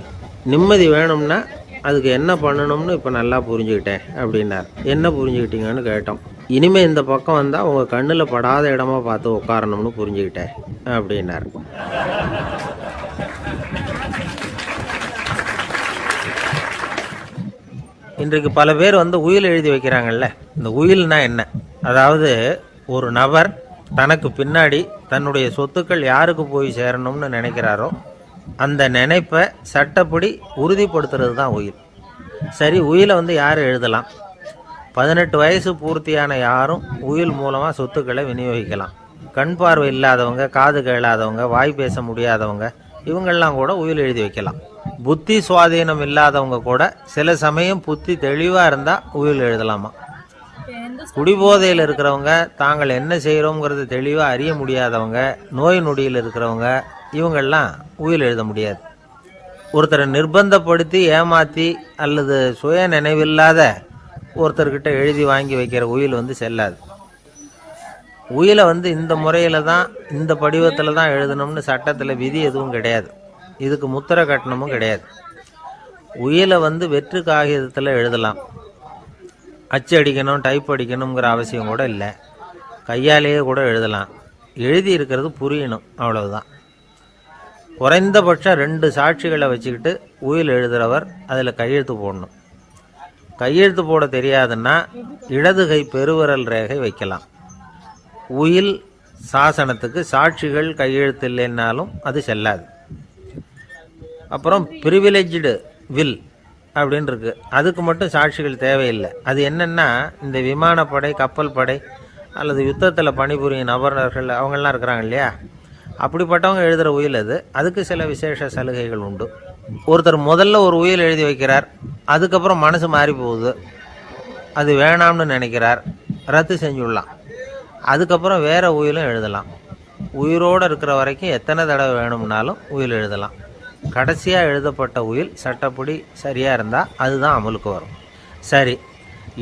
நிம்மதி வேணும்னா அதுக்கு என்ன பண்ணணும்னு இப்போ நல்லா புரிஞ்சுக்கிட்டேன் அப்படின்னார். என்ன புரிஞ்சுக்கிட்டீங்கன்னு கேட்டோம். இனிமேல் இந்த பக்கம் வந்தால் உங்கள் கண்ணில் படாத இடமா பார்த்து உட்காரணும்னு புரிஞ்சுக்கிட்டேன் அப்படின்னார். இன்றைக்கு பல பேர் வந்து உயில் எழுதி வைக்கிறாங்கல்ல. இந்த உயில்னா என்ன? அதாவது ஒரு நபர் தனக்கு பின்னாடி தன்னுடைய சொத்துக்கள் யாருக்கு போய் சேரணும்னு நினைக்கிறாரோ அந்த நினைப்பை சட்டப்படி உறுதிப்படுத்துறது தான் உயில். சரி, உயிலை வந்து யார் எழுதலாம்? 18 வயசு பூர்த்தியான யாரும் உயில் மூலமாக சொத்துக்களை விநியோகிக்கலாம். கண் பார்வை இல்லாதவங்க, காது கேளாதவங்க, வாய் பேச முடியாதவங்க, இவங்கெல்லாம் கூட உயில் எழுதி வைக்கலாம். புத்தி சுவாதீனம் இல்லாதவங்க கூட சில சமயம் புத்தி தெளிவாக இருந்தால் உயில் எழுதலாமா. குடிபோதையில் இருக்கிறவங்க, தாங்கள் என்ன செய்கிறோங்கிறது தெளிவாக அறிய முடியாதவங்க, நோய் நொடியில் இருக்கிறவங்க, இவங்கெல்லாம் உயில் எழுத முடியாது. ஒருத்தரை நிர்பந்தப்படுத்தி ஏமாற்றி அல்லது சுய நினைவில்லாத ஒருத்தர்கிட்ட எழுதி வாங்கி வைக்கிற உயில் வந்து செல்லாது. உயிலை வந்து இந்த முறையில் தான், இந்த படிவத்தில் தான் எழுதணும்னு சட்டத்தில் விதி எதுவும் கிடையாது. இதுக்கு முத்திரை கட்டணமும் கிடையாது. உயிலை வந்து வெற்று காகிதத்தில் எழுதலாம். அச்சு அடிக்கணும், டைப் அடிக்கணுங்கிற அவசியம் கூட இல்லை. கையாலேயே கூட எழுதலாம். எழுதி இருக்கிறது புரியணும், அவ்வளவுதான். குறைந்தபட்சம் 2 சாட்சிகளை வச்சுக்கிட்டு உயில் எழுதுகிறவர் அதில் கையெழுத்து போடணும். கையெழுத்து போட தெரியாதுன்னா இடது கை பெருவிரல் ரேகை வைக்கலாம். உயில் சாசனத்துக்கு சாட்சிகள் கையெழுத்து இல்லைன்னாலும் அது செல்லாது. அப்புறம் ப்ரிவிலேஜ்டு வில் அப்படின்னு இருக்குது, அதுக்கு மட்டும் சாட்சிகள் தேவையில்லை. அது என்னென்னா, இந்த விமானப்படை, கப்பல் படை அல்லது யுத்தத்தில் பணிபுரியும் நபர்கள் அவங்கெல்லாம் இருக்கிறாங்க இல்லையா, அப்படிப்பட்டவங்க எழுதுகிற உயில் அது. அதுக்கு சில விசேஷ சலுகைகள் உண்டு. ஒருத்தர் முதல்ல ஒரு உயில் எழுதி வைக்கிறார், அதுக்கப்புறம் மனசு மாறி போகுது, அது வேணாம்னு நினைக்கிறார், ரத்து செஞ்சுடலாம். அதுக்கப்புறம் வேறு உயிலும் எழுதலாம். உயிரோடு இருக்கிற வரைக்கும் எத்தனை தடவை வேணும்னாலும் உயில் எழுதலாம். கடைசியாக எழுதப்பட்ட உயில் சட்டப்படி சரியாக இருந்தால் அதுதான் அமலுக்கு வரும். சரி,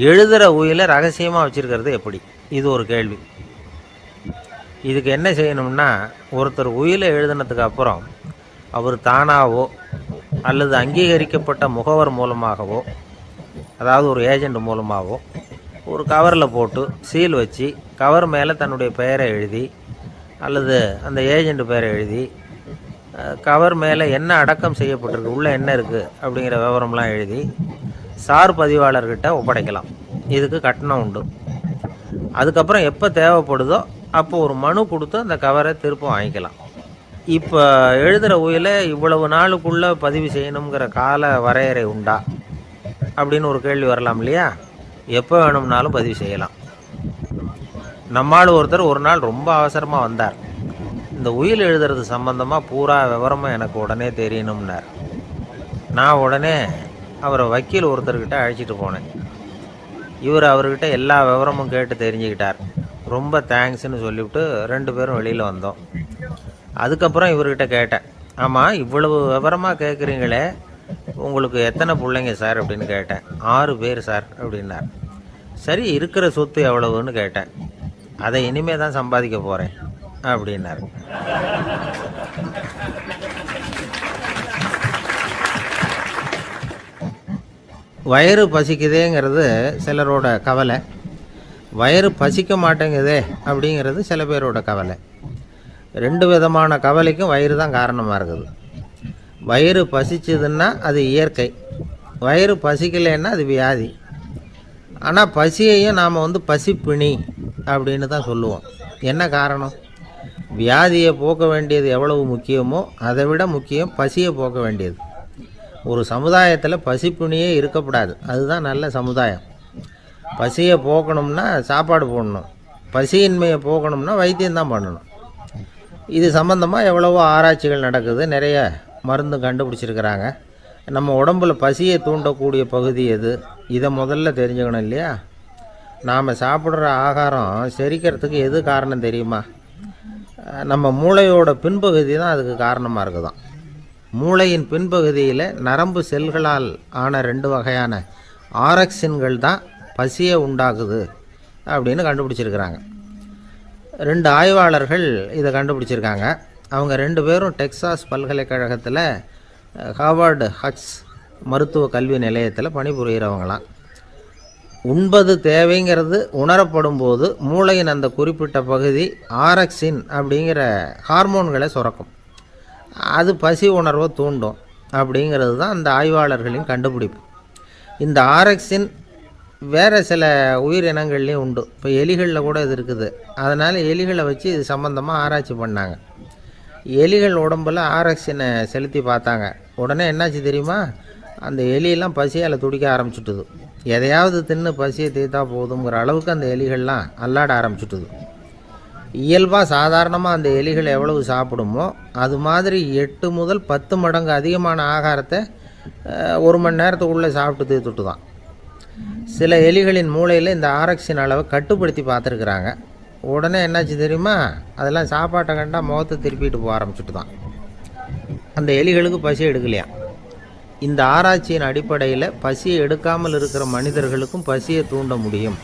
எழுதுகிற உயிலை ரகசியமாக வச்சுருக்கிறது எப்படி? இது ஒரு கேள்வி. இதுக்கு என்ன செய்யணும்னா, ஒருத்தர் உயிலை எழுதினதுக்கு அப்புறம் அவர் தானாவோ அல்லது அங்கீகரிக்கப்பட்ட முகவர் மூலமாகவோ, அதாவது ஒரு ஏஜெண்ட் மூலமாகவோ, ஒரு கவரில் போட்டு சீல் வச்சு கவர் மேலே தன்னுடைய பெயரை எழுதி அல்லது அந்த ஏஜெண்ட் பெயரை எழுதி கவர் மேலே என்ன அடக்கம் செய்யப்பட்டிருக்கு, உள்ளே என்ன இருக்குது அப்படிங்கிற விவரம்லாம் எழுதி சார் பதிவாளர்கிட்ட ஒப்படைக்கலாம். இதுக்கு கட்டணம் உண்டு. அதுக்கப்புறம் எப்போ தேவைப்படுதோ அப்போ ஒரு மனு கொடுத்து அந்த கவரை திரும்ப வாங்கிக்கலாம். இப்போ எழுதுகிற உயிலை இவ்வளவு நாளுக்குள்ளே பதிவு செய்யணுங்கிற கால வரையறை உண்டா அப்படின்னு ஒரு கேள்வி வரலாம் இல்லையா? எப்போ வேணும்னாலும் பதிவு செய்யலாம். நம்மால் ஒருத்தர் ஒரு நாள் ரொம்ப அவசரமாக வந்தார். இந்த உயில் எழுதுறது சம்பந்தமாக பூரா விவரமாக எனக்கு உடனே தெரியணும்னார். நான் உடனே அவரை வக்கீல் ஒருத்தர்கிட்ட அழைச்சிட்டு போனேன். இவர் அவர்கிட்ட எல்லா விவரமும் கேட்டு தெரிஞ்சுக்கிட்டார். ரொம்ப தேங்க்ஸ்ன்னு சொல்லிவிட்டு 2 பேரும் வெளியில் வந்தோம். அதுக்கப்புறம் இவர்கிட்ட கேட்டேன், ஆமாம் இவ்வளவு விவரமாக கேட்குறீங்களே, உங்களுக்கு எத்தனை பிள்ளைங்க சார் அப்படின்னு கேட்டேன். 6 பேர் சார் அப்படின்னார். சரி, இருக்கிற சொத்து எவ்வளவுன்னு கேட்டேன். அதை இனிமே தான் சம்பாதிக்க போகிறேன் அப்படின்னார். வயிறு பசிக்குதேங்கிறது சிலரோட கவலை, வயிறு பசிக்க மாட்டேங்குதே அப்படிங்கிறது சில பேரோட கவலை. 2 விதமான கவலைக்கும் வயிறு தான் காரணமாக இருக்குது. வயிறு பசிச்சதுன்னா அது இயற்கை, வயிறு பசிக்கலைன்னா அது வியாதி. ஆனால் பசியையும் நாம் பசிப்பிணி அப்படின்னு தான் சொல்லுவோம். என்ன காரணம்? வியாதியை போக்க வேண்டியது எவ்வளவு முக்கியமோ அதை விட முக்கியம் பசியை போக்க வேண்டியது. ஒரு சமுதாயத்தில் பசிப்பிணியே இருக்கக்கூடாது, அதுதான் நல்ல சமுதாயம். பசியை போக்கணும்னா சாப்பாடு போடணும், பசியின்மையை போக்கணும்னா வைத்தியம்தான் பண்ணணும். இது சம்பந்தமாக எவ்வளவோ ஆராய்ச்சிகள் நடக்குது, நிறைய மருந்து கண்டுபிடிச்சிருக்கிறாங்க. நம்ம உடம்புல பசியை தூண்டக்கூடிய பகுதி எது, இதை முதல்ல தெரிஞ்சுக்கணும் இல்லையா? நாம் சாப்பிட்ற ஆகாரம் செரிக்கிறதுக்கு எது காரணம் தெரியுமா? நம்ம மூளையோட பின்பகுதி தான் அதுக்கு காரணமாக இருக்குதாம். மூளையின் பின்பகுதியில் நரம்பு செல்களால் ஆன 2 வகையான ஆரக்சின்கள் தான் பசியை உண்டாக்குது அப்படின்னு கண்டுபிடிச்சிருக்கிறாங்க. 2 ஆய்வாளர்கள் இதை கண்டுபிடிச்சிருக்காங்க. அவங்க 2 பேரும் டெக்சாஸ் பல்கலைக்கழகத்தில் ஹார்வர்டு ஹக்ஸ் மருத்துவ கல்வி நிலையத்தில் பணிபுரிகிறவங்களாம். உண்பது தேவைங்கிறது உணரப்படும் போது மூளையின் அந்த குறிப்பிட்ட பகுதி ஆரக்சின் அப்படிங்கிற ஹார்மோன்களை சுரக்கும். அது பசி உணர்வை தூண்டும் அப்படிங்கிறது தான் அந்த ஆய்வாளர்களின் கண்டுபிடிப்பு. இந்த ஆரக்சின் வேறு சில உயிரினங்கள்லேயும் உண்டு. இப்போ எலிகளில் கூட இது இருக்குது. அதனால் எலிகளை வச்சு இது சம்மந்தமாக ஆராய்ச்சி பண்ணாங்க. எலிகள் உடம்பில் ஆரக்சினை செலுத்தி பார்த்தாங்க. உடனே என்னாச்சு தெரியுமா? அந்த எலியெல்லாம் பசியால் துடிக்க ஆரம்பிச்சுட்டுது. எதையாவது தின்னு பசியை தீர்த்தா போதுங்கிற அளவுக்கு அந்த எலிகள்லாம் அல்லாட ஆரம்பிச்சுட்டுது. இயல்பாக சாதாரணமாக அந்த எலிகள் எவ்வளவு சாப்பிடுமோ அது மாதிரி 8 முதல் 10 மடங்கு அதிகமான ஆகாரத்தை 1 மணி நேரத்துக்குள்ளே சாப்பிட்டு தீர்த்துட்டு தான். சில எலிகளின் மூளையில் இந்த ஆரக்சின் அளவை கட்டுப்படுத்தி பார்த்துருக்குறாங்க. உடனே என்னாச்சு தெரியுமா? அதெல்லாம் சாப்பாட்டை கண்டா முகத்தை திருப்பிட்டு போக ஆரம்பிச்சுட்டு தான். அந்த எலிகளுக்கு பசி எடுக்கலையாம். இந்த ஆராய்ச்சியின் அடிப்படையில் பசியை எடுக்காமல் இருக்கிற மனிதர்களுக்கும் பசியை தூண்ட முடியும்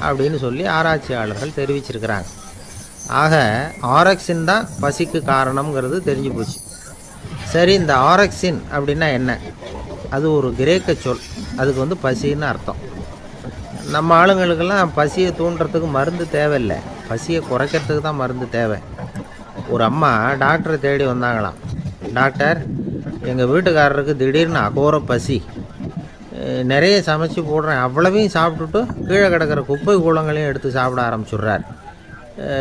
அப்படின்னு சொல்லி ஆராய்ச்சியாளர்கள் தெரிவிச்சிருக்கிறாங்க. ஆக ஆரக்சின் தான் பசிக்கு காரணம்ங்கிறது தெரிஞ்சு போச்சு. சரி, இந்த ஆரக்சின் அப்படின்னா என்ன? அது ஒரு கிரேக்க சொல். அதுக்கு பசின்னு அர்த்தம். நம்ம ஆளுங்களுக்கெல்லாம் பசியை தூண்டுறதுக்கு மருந்து தேவையில்லை, பசியை குறைக்கிறதுக்கு தான் மருந்து தேவை. ஒரு அம்மா டாக்டரை தேடி வந்தாங்களாம். டாக்டர், எங்கள் வீட்டுக்காரருக்கு திடீர்னு அகோர பசி, நிறைய சமைச்சு போடுறேன், அவ்வளவையும் சாப்பிட்டுட்டு கீழே கிடக்கிற குப்பை கூலங்களையும் எடுத்து சாப்பிட ஆரம்பிச்சுட்றார்,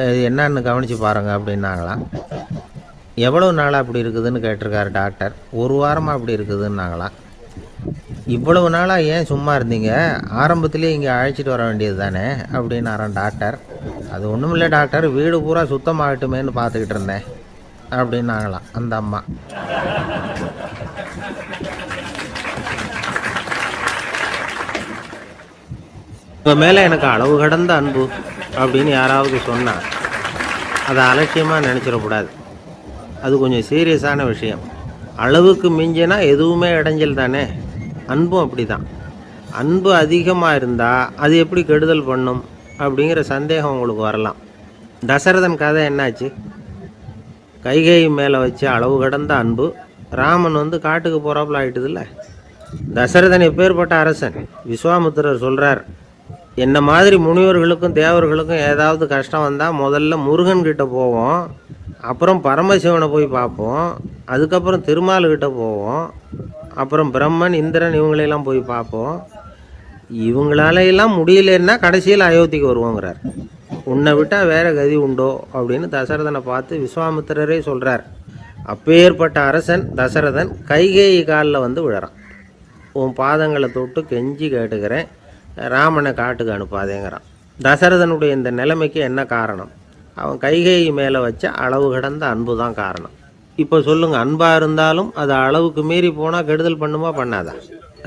இது என்னன்னு கவனித்து பாருங்கள் அப்படின்னாங்களாம். எவ்வளோ நாளாக அப்படி இருக்குதுன்னு கேட்டிருக்காரு டாக்டர். 1 வாரமாக அப்படி இருக்குதுன்னாங்களாம். இவ்வளவு நாளாக ஏன் சும்மா இருந்தீங்க, ஆரம்பத்திலே இங்கே அழைச்சிட்டு வர வேண்டியது தானே அப்படின்னாரான் டாக்டர். அது ஒன்றும் இல்லை டாக்டர், வீடு பூரா சுத்தமாகட்டுமேன்னு பார்த்துக்கிட்டு இருந்தேன் அப்படின்னாங்களாம் அந்த அம்மா. உங்கள் மேலே எனக்கு அளவு கடந்த அன்பு அப்படின்னு யாராவது சொன்னால் அதை அலட்சியமாக நினச்சிடக்கூடாது. அது கொஞ்சம் சீரியஸான விஷயம். அளவுக்கு மிஞ்சினா எதுவுமே இடைஞ்சல் தானே. அன்பும் அப்படி தான். அன்பு அதிகமாக இருந்தால் அது எப்படி கெடுதல் பண்ணும் அப்படிங்கிற சந்தேகம் உங்களுக்கு வரலாம். தசரதன் கதை என்னாச்சு? கைகேயி மேலே வச்ச அளவு கடந்த அன்பு ராமன் காட்டுக்கு போகிறாப்புல ஆகிட்டுதில்ல. தசரதன் எப்பேற்பட்ட அரசன். விஸ்வாமித்திரர் சொல்கிறார், என்ன மாதிரி முனிவர்களுக்கும் தேவர்களுக்கும் ஏதாவது கஷ்டம் வந்தால் முதல்ல முருகன்கிட்ட போவோம், அப்புறம் பரமசிவனை போய் பார்ப்போம், அதுக்கப்புறம் திருமால்கிட்ட போவோம், அப்புறம் பிரம்மன் இந்திரன் இவங்களெல்லாம் போய் பார்ப்போம், இவங்களாலையெல்லாம் முடியலன்னா கடைசியில் அயோத்திக்கு வருவோங்கிறார். உன்னை விட்டால் வேறு கதி உண்டோ அப்படின்னு தசரதனை பார்த்து விஸ்வாமித்திரரே சொல்கிறார். அப்பேற்பட்ட அரசன் தசரதன் கைகேயி காலில் விழறான். உன் பாதங்களை தொட்டு கெஞ்சி கேட்டுக்கிறேன், ராமனை காட்டுக்கு அனுப்பாதேங்கிறான். தசரதனுடைய இந்த நிலைமைக்கு என்ன காரணம்? அவன் கைகை மேலே வச்ச அளவு கடந்த அன்பு தான் காரணம். இப்போ சொல்லுங்கள், அன்பாக இருந்தாலும் அது அளவுக்கு மீறி போனால் கெடுதல் பண்ணுமா பண்ணாதா?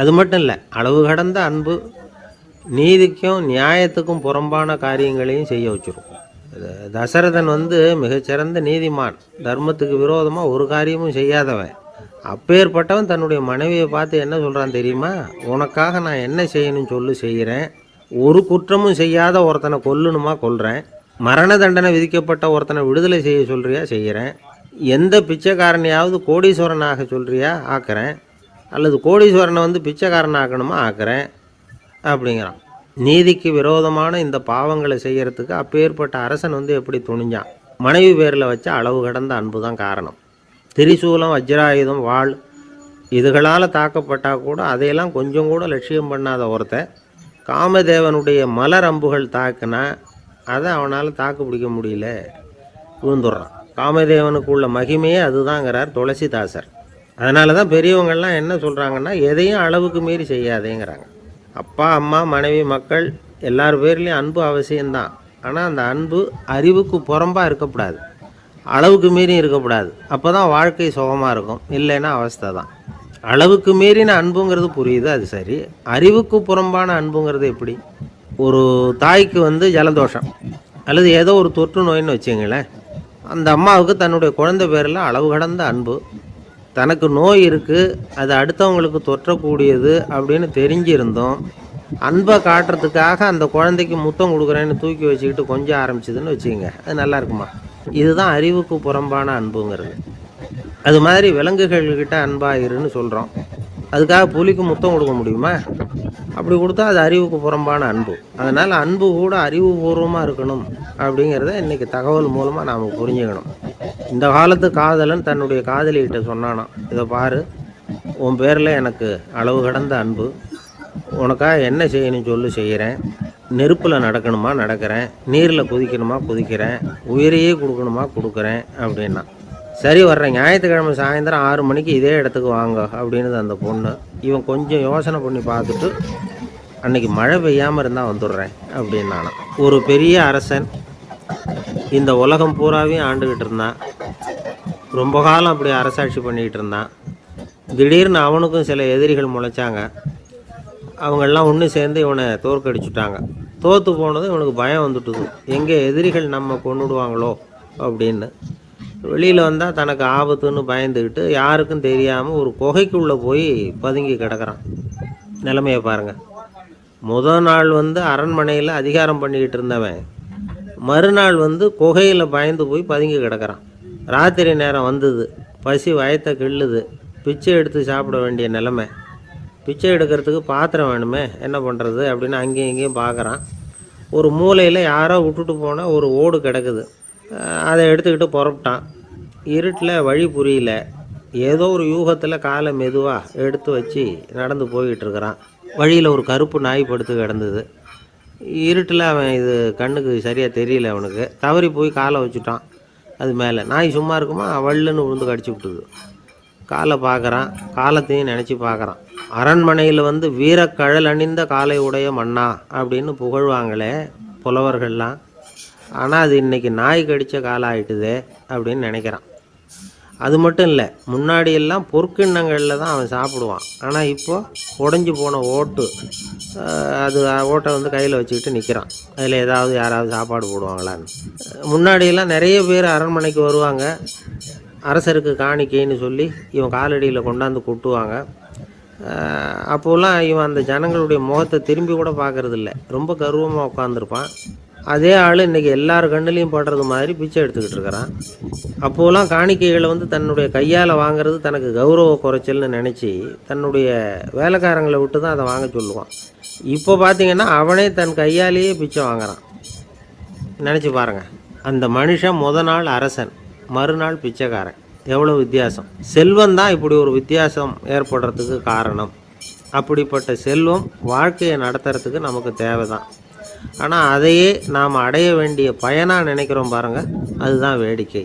அது மட்டும் இல்லை, அளவு கடந்த அன்பு நீதிக்கும் நியாயத்துக்கும் புறம்பான காரியங்களையும் செய்ய வச்சுரும். தசரதன் மிகச்சிறந்த நீதிமான், தர்மத்துக்கு விரோதமாக ஒரு காரியமும் செய்யாதவன். அப்பேற்பட்டவன் தன்னுடைய மனைவியை பார்த்து என்ன சொல்கிறான் தெரியுமா? உனக்காக நான் என்ன செய்யணும்னு சொல்லி செய்கிறேன். ஒரு குற்றமும் செய்யாத ஒருத்தனை கொல்லணுமா கொல்கிறேன். மரண தண்டனை விதிக்கப்பட்ட ஒருத்தனை விடுதலை செய்ய சொல்கிறியா செய்கிறேன். எந்த பிச்சைக்காரனையாவது கோடீஸ்வரனாக சொல்கிறியா ஆக்குறேன். அல்லது கோடீஸ்வரனை பிச்சைக்காரன் ஆக்கணுமா ஆக்குறேன் அப்படிங்கிறான். நீதிக்கு விரோதமான இந்த பாவங்களை செய்கிறதுக்கு அப்பேற்பட்ட அரசன் எப்படி துணிஞ்சான்? மனைவி பேரில் வச்ச அளவு கடந்த அன்பு தான் காரணம். திரிசூலம், வஜ்ராயுதம், வாள் இதுகளால் தாக்கப்பட்டால் கூட அதையெல்லாம் கொஞ்சம் கூட லட்சியம் பண்ணாத ஒருத்தன் காமதேவனுடைய மலர் அம்புகள் தாக்குனா அதை அவனால் தாக்கு பிடிக்க முடியல, விழுந்துடுறான். காமதேவனுக்கு உள்ள மகிமையே அதுதாங்கிறார் துளசிதாசர். அதனால தான் பெரியவங்கள்லாம் என்ன சொல்கிறாங்கன்னா, எதையும் அளவுக்கு மீறி செய்யாதேங்கிறாங்க. அப்பா, அம்மா, மனைவி, மக்கள் எல்லார் பேர்லேயும் அன்பு அவசியம்தான். ஆனால் அந்த அன்பு அறிவுக்கு புறம்பாக இருக்கக்கூடாது, அளவுக்கு மீறி இருக்கக்கூடாது. அப்போ தான் வாழ்க்கை சுகமாக இருக்கும். இல்லைன்னா அவஸ்தை தான். அளவுக்கு மீறின அன்புங்கிறது புரியுது, அது சரி. அறிவுக்கு புறம்பான அன்புங்கிறது எப்படி? ஒரு தாய்க்கு ஜலதோஷம் அல்லது ஏதோ ஒரு தொற்று நோயின்னு வச்சுங்களேன். அந்த அம்மாவுக்கு தன்னுடைய குழந்தை பேரில் அளவு கடந்த அன்பு. தனக்கு நோய் இருக்குது, அது அடுத்தவங்களுக்கு தொற்றக்கூடியது அப்படின்னு தெரிஞ்சிருந்தோம் அன்பை காட்டுறதுக்காக அந்த குழந்தைக்கு முத்தம் கொடுக்குறேன்னு தூக்கி வச்சுக்கிட்டு கொஞ்சம் ஆரம்பிச்சதுன்னு வச்சுக்கோங்க, அது நல்லா இருக்குமா? இதுதான் அறிவுக்கு புறம்பான அன்புங்கிறது. அது மாதிரி விலங்குகள்கிட்ட அன்பாயிருன்னு சொல்கிறோம். அதுக்காக புலிக்கு முத்தம் கொடுக்க முடியுமா? அப்படி கொடுத்தா அது அறிவுக்கு புறம்பான அன்பு. அதனால் அன்பு கூட அறிவுபூர்வமாக இருக்கணும் அப்படிங்கிறத இன்றைக்கி தகவல் மூலமாக நாம் புரிஞ்சுக்கணும். இந்த காலத்து காதலன் தன்னுடைய காதலிகிட்ட சொன்னானாம், இதை பாரு, உன் பேரில் எனக்கு அளவு கடந்த அன்பு, உனக்காக என்ன செய்யணும் சொல்லி செய்கிறேன். நெருப்பில் நடக்கணுமா நடக்கிறேன், நீரில் குதிக்கணுமா குதிக்கிறேன், உயிரையே கொடுக்கணுமா கொடுக்குறேன் அப்படின்னா. சரி, வர்றேன் ஞாயிற்றுக்கிழமை சாயந்தரம் 6 மணிக்கு இதே இடத்துக்கு வாங்க அப்படின்னு அந்த பொண்ணு. இவன் கொஞ்சம் யோசனை பண்ணி பார்த்துட்டு, அன்றைக்கி மழை பெய்யாமல் இருந்தால் வந்துடுறேன் அப்படின்னானான். ஒரு பெரிய அரசன் இந்த உலகம் பூராவையும் ஆண்டுக்கிட்டு இருந்தான். ரொம்ப காலம் அப்படி அரசாட்சி பண்ணிக்கிட்டு இருந்தான். திடீர்னு அவனுக்கும் சில எதிரிகள் முளைச்சாங்க. அவங்கெல்லாம் ஒன்று சேர்ந்து இவனை தோற்கடிச்சுட்டாங்க. தோற்று போனதும் இவனுக்கு பயம் வந்துட்டுது, எங்கே எதிரிகள் நம்ம கொண்டுடுவாங்களோ அப்படின்னு. வெளியில் வந்தால் தனக்கு ஆபத்துன்னு பயந்துக்கிட்டு யாருக்கும் தெரியாமல் ஒரு குகைக்குள்ளே போய் பதுங்கி கிடக்கிறான். நிலைமையை பாருங்கள். முதல் நாள் அரண்மனையில் அதிகாரம் பண்ணிக்கிட்டு இருந்தவன் மறுநாள் குகையில் பயந்து போய் பதுங்கி கிடக்கிறான். ராத்திரி நேரம் வந்தது, பசி வயத்தை கிள்ளுது, பிச்சை எடுத்து சாப்பிட வேண்டிய நிலைமை. பிச்சை எடுக்கிறதுக்கு பாத்திரம் வேணுமே, என்ன பண்ணுறது அப்படின்னு அங்கேயும் இங்கேயும் பார்க்குறான். ஒரு மூலையில் யாரோ விட்டுட்டு போனால் ஒரு ஓடு கிடக்குது, அதை எடுத்துக்கிட்டு புறப்பட்டான். இருட்டில் வழி புரியல, ஏதோ ஒரு யூகத்தில் காலை மெதுவாக எடுத்து வச்சு நடந்து போய்கிட்டுருக்கிறான். வழியில் ஒரு கருப்பு நாய் படுத்து கிடந்தது. இருட்டில் அவன் இது கண்ணுக்கு சரியாக தெரியல, அவனுக்கு தவறி போய் காலை வச்சுட்டான் அது மேலே. நாய் சும்மா இருக்குமா, வள்ளுன்னு விழுந்து கடிச்சு விட்டுது. காலை பார்க்குறான், காலத்தையும் நினச்சி பார்க்குறான். அரண்மனையில் வீரக்கழல் அணிந்த காலை உடைய மன்னா அப்படின்னு புகழ்வாங்களே புலவர்கள்லாம். ஆனால் அது இன்றைக்கி நாய் கடித்த காலம் ஆகிட்டுதே அப்படின்னு நினைக்கிறான். அது மட்டும் இல்லை, முன்னாடியெல்லாம் பொற்கிண்ணங்களில் தான் அவன் சாப்பிடுவான். ஆனால் இப்போது உடஞ்சி போன ஓட்டு, அது ஓட்டை கையில் வச்சுக்கிட்டு நிற்கிறான். அதில் ஏதாவது யாராவது சாப்பாடு போடுவாங்களான்னு. முன்னாடியெல்லாம் நிறைய பேர் அரண்மனைக்கு வருவாங்க, அரசருக்கு காணிக்கைன்னு சொல்லி இவன் காலடியில் கொண்டாந்து கொட்டுவாங்க. அப்போலாம் இவன் அந்த ஜனங்களுடைய முகத்தை திரும்பி கூட பார்க்குறதில்ல, ரொம்ப கர்வமாக உட்காந்துருப்பான். அதே ஆள் இன்றைக்கி எல்லார் கண்ணுலேயும் படுறது மாதிரி பிச்சை எடுத்துக்கிட்டு இருக்கிறான். அப்போலாம் காணிக்கைகளை தன்னுடைய கையால் வாங்கிறது தனக்கு கௌரவ குறைச்சல்னு நினச்சி தன்னுடைய வேலைக்காரங்களை விட்டு தான் அதை வாங்க சொல்லுவான். இப்போ பார்த்திங்கன்னா அவனே தன் கையாலேயே பிச்சை வாங்குறான். நினச்சி பாருங்கள், அந்த மனுஷன் நாள் அரசன், மறுநாள் பிச்சைக்காரன். எவ்வளோ வித்தியாசம்! செல்வம் தான் இப்படி ஒரு வித்தியாசம் ஏற்படுறதுக்கு காரணம். அப்படிப்பட்ட செல்வம் வாழ்க்கையை நடத்துறதுக்கு நமக்கு தேவை தான். ஆனால் அதையே நாம் அடைய வேண்டிய பயனாக நினைக்கிறோம் பாருங்கள், அதுதான் வேடிக்கை.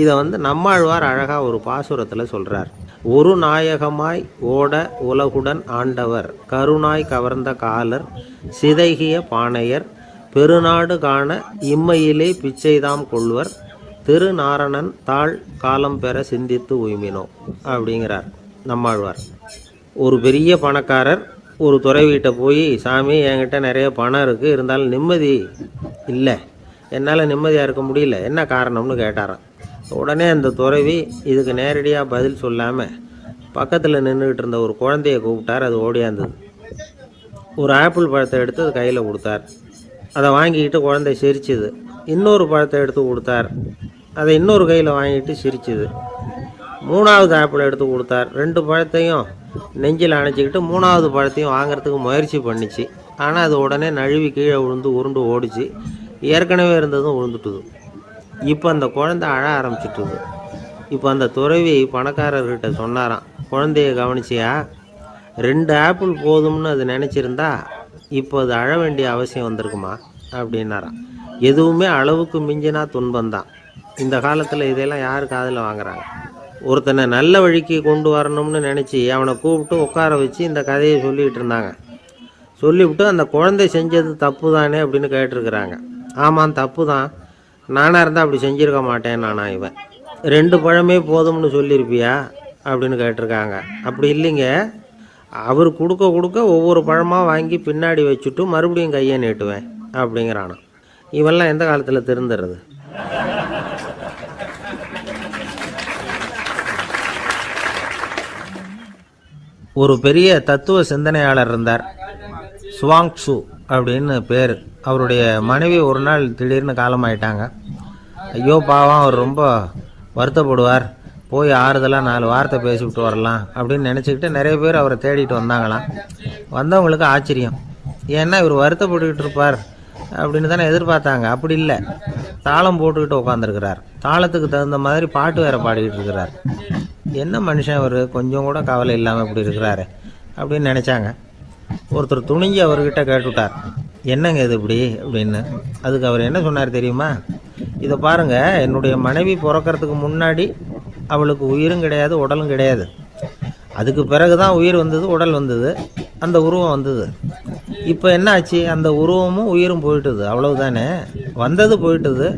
இதை நம்மாழ்வார் அழகாக ஒரு பாசுரத்தில் சொல்கிறார். ஒரு நாயகமாய் ஓட உலகுடன் ஆண்டவர், கருணாய் கவர்ந்த காலர், சிதைகிய பானையர், பெருநாடு காண இம்மையிலே பிச்சைதாம் கொள்வர் திருநாரணன் தாழ் காலம் பெற சிந்தித்து உய்மினோ அப்படிங்கிறார் நம்மாழ்வார். ஒரு பெரிய பணக்காரர் ஒரு துறவிகிட்ட போய், சாமி என்கிட்ட நிறைய பணம் இருக்குது, இருந்தாலும் நிம்மதி இல்லை, என்னால் நிம்மதியாக இருக்க முடியல, என்ன காரணம்னு கேட்டாராம். உடனே அந்த துறவி இதுக்கு நேரடியாக பதில் சொல்லாமல் பக்கத்தில் நின்றுக்கிட்டு இருந்த ஒரு குழந்தைய கூப்பிட்டார். அது ஓடியாந்தது. ஒரு ஆப்பிள் பழத்தை எடுத்து அது கையில் கொடுத்தார். அதை வாங்கிக்கிட்டு குழந்தை சிரிச்சுது. இன்னொரு பழத்தை எடுத்து கொடுத்தார். அதை இன்னொரு கையில் வாங்கிட்டு சிரிச்சுது. மூணாவது ஆப்பிள் எடுத்து கொடுத்தார். 2 பழத்தையும் நெஞ்சில் அணைச்சிக்கிட்டு 3வது பழத்தையும் வாங்கிறதுக்கு முயற்சி பண்ணிச்சு. ஆனால் அது உடனே நழுவி கீழே விழுந்து உருண்டு ஓடிச்சு. ஏற்கனவே இருந்ததும் விழுந்துட்டுது. இப்போ அந்த குழந்தை அழ ஆரம்பிச்சிட்டுது. இப்போ அந்த துறவி பணக்காரர்கிட்ட சொன்னாராம், குழந்தைய கவனிச்சியா, 2 ஆப்பிள் போதும்னு அது நினச்சிருந்தா இப்போ அது அழ வேண்டிய அவசியம் வந்திருக்குமா அப்படின்னாராம். எதுவுமே அளவுக்கு மிஞ்சினா துன்பந்தான். இந்த காலத்தில் இதெல்லாம் யார் காதில் வாங்குறாங்க? ஒருத்தனை நல்ல வழிக்கு கொண்டு வரணும்னு நினச்சி அவனை கூப்பிட்டு உட்கார வச்சு இந்த கதையை சொல்லிகிட்டு இருந்தாங்க. சொல்லிவிட்டு அந்த குழந்தை செஞ்சது தப்பு தானே அப்படின்னு கேட்டிருக்கிறாங்க. ஆமாம், தப்பு தான், நானாக இருந்தால் அப்படி செஞ்சுருக்க மாட்டேன் நானா இவன். 2 பழமே போதும்னு சொல்லியிருப்பியா அப்படின்னு கேட்டிருக்காங்க. அப்படி இல்லைங்க, அவர் கொடுக்க கொடுக்க ஒவ்வொரு பழமாக வாங்கி பின்னாடி வச்சுட்டு மறுபடியும் கையை நீட்டுவேன் அப்படிங்கிறானா. இவெல்லாம் எந்த காலத்தில் திருந்துறது? ஒரு பெரிய தத்துவ சிந்தனையாளர் இருந்தார், சுவாங்சு அப்படின்னு பேர். அவருடைய மனைவி ஒரு நாள் திடீர்னு காலமாயிட்டாங்க. ஐயோ பாவம், அவர் ரொம்ப வருத்தப்படுவார், போய் ஆறுதலாக 4 வார்த்தை பேசிவிட்டு வரலாம் அப்படின்னு நினச்சிக்கிட்டு நிறைய பேர் அவரை தேடிட்டு வந்தாங்களாம். வந்தவங்களுக்கு ஆச்சரியம், ஏன்னா இவர் வருத்தப்பட்டுக்கிட்டு இருப்பார் அப்படின்னு தானே எதிர்பார்த்தாங்க. அப்படி இல்லை, தாளம் போட்டுக்கிட்டு உட்காந்துருக்கிறார். தாளத்துக்கு தகுந்த மாதிரி பாட்டு வேறு பாடிக்கிட்டு இருக்கிறார். என்ன மனுஷன் அவர், கொஞ்சம் கூட கவலை இல்லாமல் இப்படி இருக்கிறாரு அப்படின்னு நினச்சாங்க. ஒருத்தர் துணிஞ்சு அவர்கிட்ட கேட்டுவிட்டார், என்னங்க இது இப்படி அப்படின்னு. அதுக்கு அவர் என்ன சொன்னார் தெரியுமா? இதை பாருங்கள், என்னுடைய மனைவி பிறக்கிறதுக்கு முன்னாடி அவளுக்கு உயிரும் கிடையாது, உடலும் கிடையாது. அதுக்கு பிறகு தான் உயிர் வந்தது, உடல் வந்தது, அந்த உருவம் வந்தது. இப்போ என்ன ஆச்சு? அந்த உருவமும் உயிரும் போயிட்டுது, அவ்வளவுதானே. வந்தது போயிட்டுது.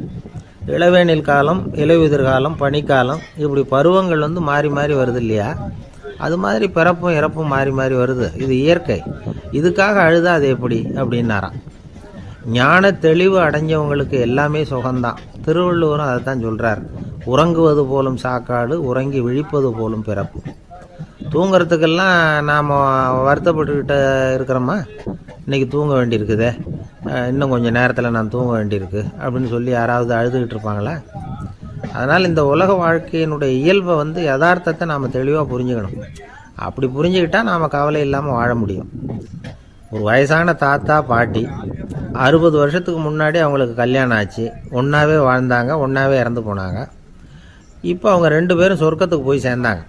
இளவேனில் காலம், இலையுதிர் காலம், பனிக்காலம், இப்படி பருவங்கள் மாறி மாறி வருது இல்லையா? அது மாதிரி பிறப்பும் இறப்பும் மாறி மாறி வருது. இது இயற்கை. இதுக்காக அழுதா அது எப்படி அப்படின்னாராம். ஞான தெளிவு அடைஞ்சவங்களுக்கு எல்லாமே சுகம்தான். திருவள்ளுவரும் அதை தான் சொல்கிறார், உறங்குவது போலும் சாக்காடு, உறங்கி விழிப்பது போலும் பிறப்பு. தூங்கிறதுக்கெல்லாம் நாம் வருத்தப்பட்டுக்கிட்ட இருக்கிறோமா? இன்றைக்கி தூங்க வேண்டியிருக்குதே, இன்னும் கொஞ்சம் நேரத்தில் நான் தூங்க வேண்டியிருக்கு அப்படின்னு சொல்லி யாராவது அழுதுகிட்டு இருப்பாங்களா? அதனால் இந்த உலக வாழ்க்கையினுடைய இயல்பை யதார்த்தத்தை நாம் தெளிவாக புரிஞ்சுக்கணும். அப்படி புரிஞ்சுக்கிட்டால் நாம் கவலை இல்லாமல் வாழ முடியும். ஒரு வயசான தாத்தா பாட்டி 60 வருஷத்துக்கு முன்னாடி அவங்களுக்கு கல்யாணம் ஆச்சு. ஒன்றாவே வாழ்ந்தாங்க, ஒன்றாவே இறந்து போனாங்க. இப்போ அவங்க 2 பேரும் சொர்க்கத்துக்கு போய் சேர்ந்தாங்க.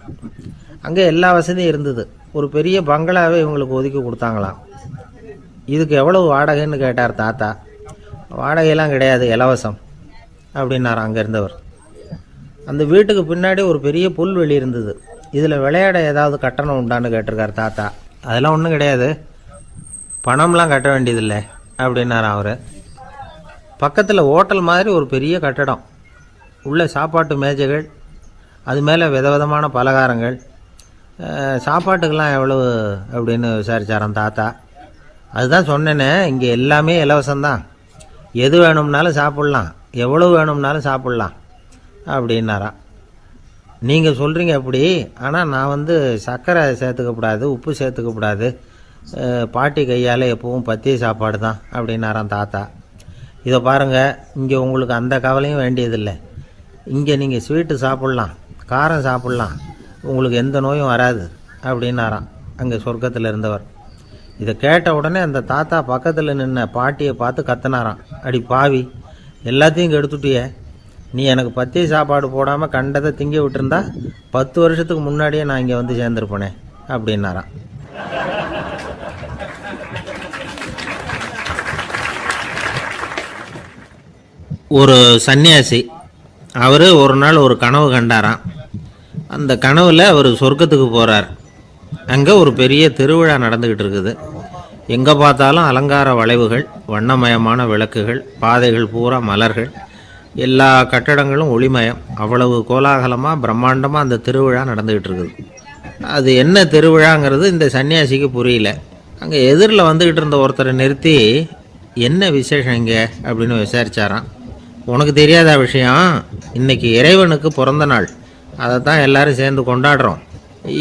அங்கே எல்லா வசதியும் இருந்தது. ஒரு பெரிய பங்களாவே இவங்களுக்கு ஒதுக்கி கொடுத்தாங்களாம். இதுக்கு எவ்வளவு வாடகைன்னு கேட்டார் தாத்தா. வாடகையெல்லாம் கிடையாது, இலவசம் அப்படின்னார் அங்கே இருந்தவர். அந்த வீட்டுக்கு பின்னாடி ஒரு பெரிய புல்வெளி இருந்தது. இதில் விளையாட ஏதாவது கட்டணம் உண்டான்னு கேட்டிருக்கார் தாத்தா. அதெல்லாம் ஒன்றும் கிடையாது, பணம்லாம் கட்ட வேண்டியதில்லை அப்படின்னார் அவர். பக்கத்தில் ஹோட்டல் மாதிரி ஒரு பெரிய கட்டடம், உள்ள சாப்பாட்டு மேஜைகள், அது மேலே விதவிதமான பலகாரங்கள். சாப்பாட்டுக்கெல்லாம் எவ்வளவு அப்படின்னு விசாரிச்சாராம் தாத்தா. அதுதான் சொன்னேனே, இங்கே எல்லாமே இலவசம்தான், எது வேணும்னாலும் சாப்பிட்லாம், எவ்வளவு வேணும்னாலும் சாப்பிட்லாம் அப்படின்னாராம். நீங்கள் சொல்கிறீங்க அப்படி, ஆனால் நான் சர்க்கரை சேர்த்துக்கக்கூடாது, உப்பு சேர்த்துக்கக்கூடாது, பாட்டி கையால் எப்பவும் பத்திய சாப்பாடு தான் அப்படின்னாராம் தாத்தா. இதை பாருங்கள், இங்கே உங்களுக்கு அந்த கவலையும் வேண்டியதில்லை. இங்கே நீங்கள் ஸ்வீட்டு சாப்பிட்லாம், காரம் சாப்பிட்லாம், உங்களுக்கு எந்த நோயும் வராது அப்படின்னாராம் அங்கே சொர்க்கத்தில் இருந்தவர். இதை கேட்ட உடனே அந்த தாத்தா பக்கத்தில் நின்ன பாட்டியை பார்த்து கத்தினாராம், அடி பாவி, எல்லாத்தையும் கெடுத்துட்டியே, நீ எனக்கு பத்திய சாப்பாடு போடாமல் கண்டதை திங்க விட்டுருந்தா 10 வருஷத்துக்கு முன்னாடியே நான் இங்கே சேர்ந்துருப்பேனே அப்படின்னாராம். ஒரு சன்னியாசி, அவர் ஒரு நாள் ஒரு கனவு கண்டாராம். அந்த கனவில் அவர் சொர்க்கத்துக்கு போகிறார். அங்கே ஒரு பெரிய திருவிழா நடந்துக்கிட்டு இருக்குது. எங்கே பார்த்தாலும் அலங்கார வளைவுகள், வண்ணமயமான விளக்குகள், பாதைகள் பூரா மலர்கள், எல்லா கட்டடங்களும் ஒளிமயம். அவ்வளவு கோலாகலமாக பிரம்மாண்டமாக அந்த திருவிழா நடந்துக்கிட்டு இருக்குது. அது என்ன திருவிழாங்கிறது இந்த சன்னியாசிக்கு புரியல. அங்கே எதிரில் வந்துக்கிட்டு இருந்த ஒருத்தரை நிறுத்தி, என்ன விசேஷம் இங்கே அப்படின்னு விசாரிச்சாராம். உனக்கு தெரியாத விஷயம், இன்னைக்கு இறைவனுக்கு பிறந்த நாள், அதை தான் எல்லாரும் சேர்ந்து கொண்டாடுறோம்.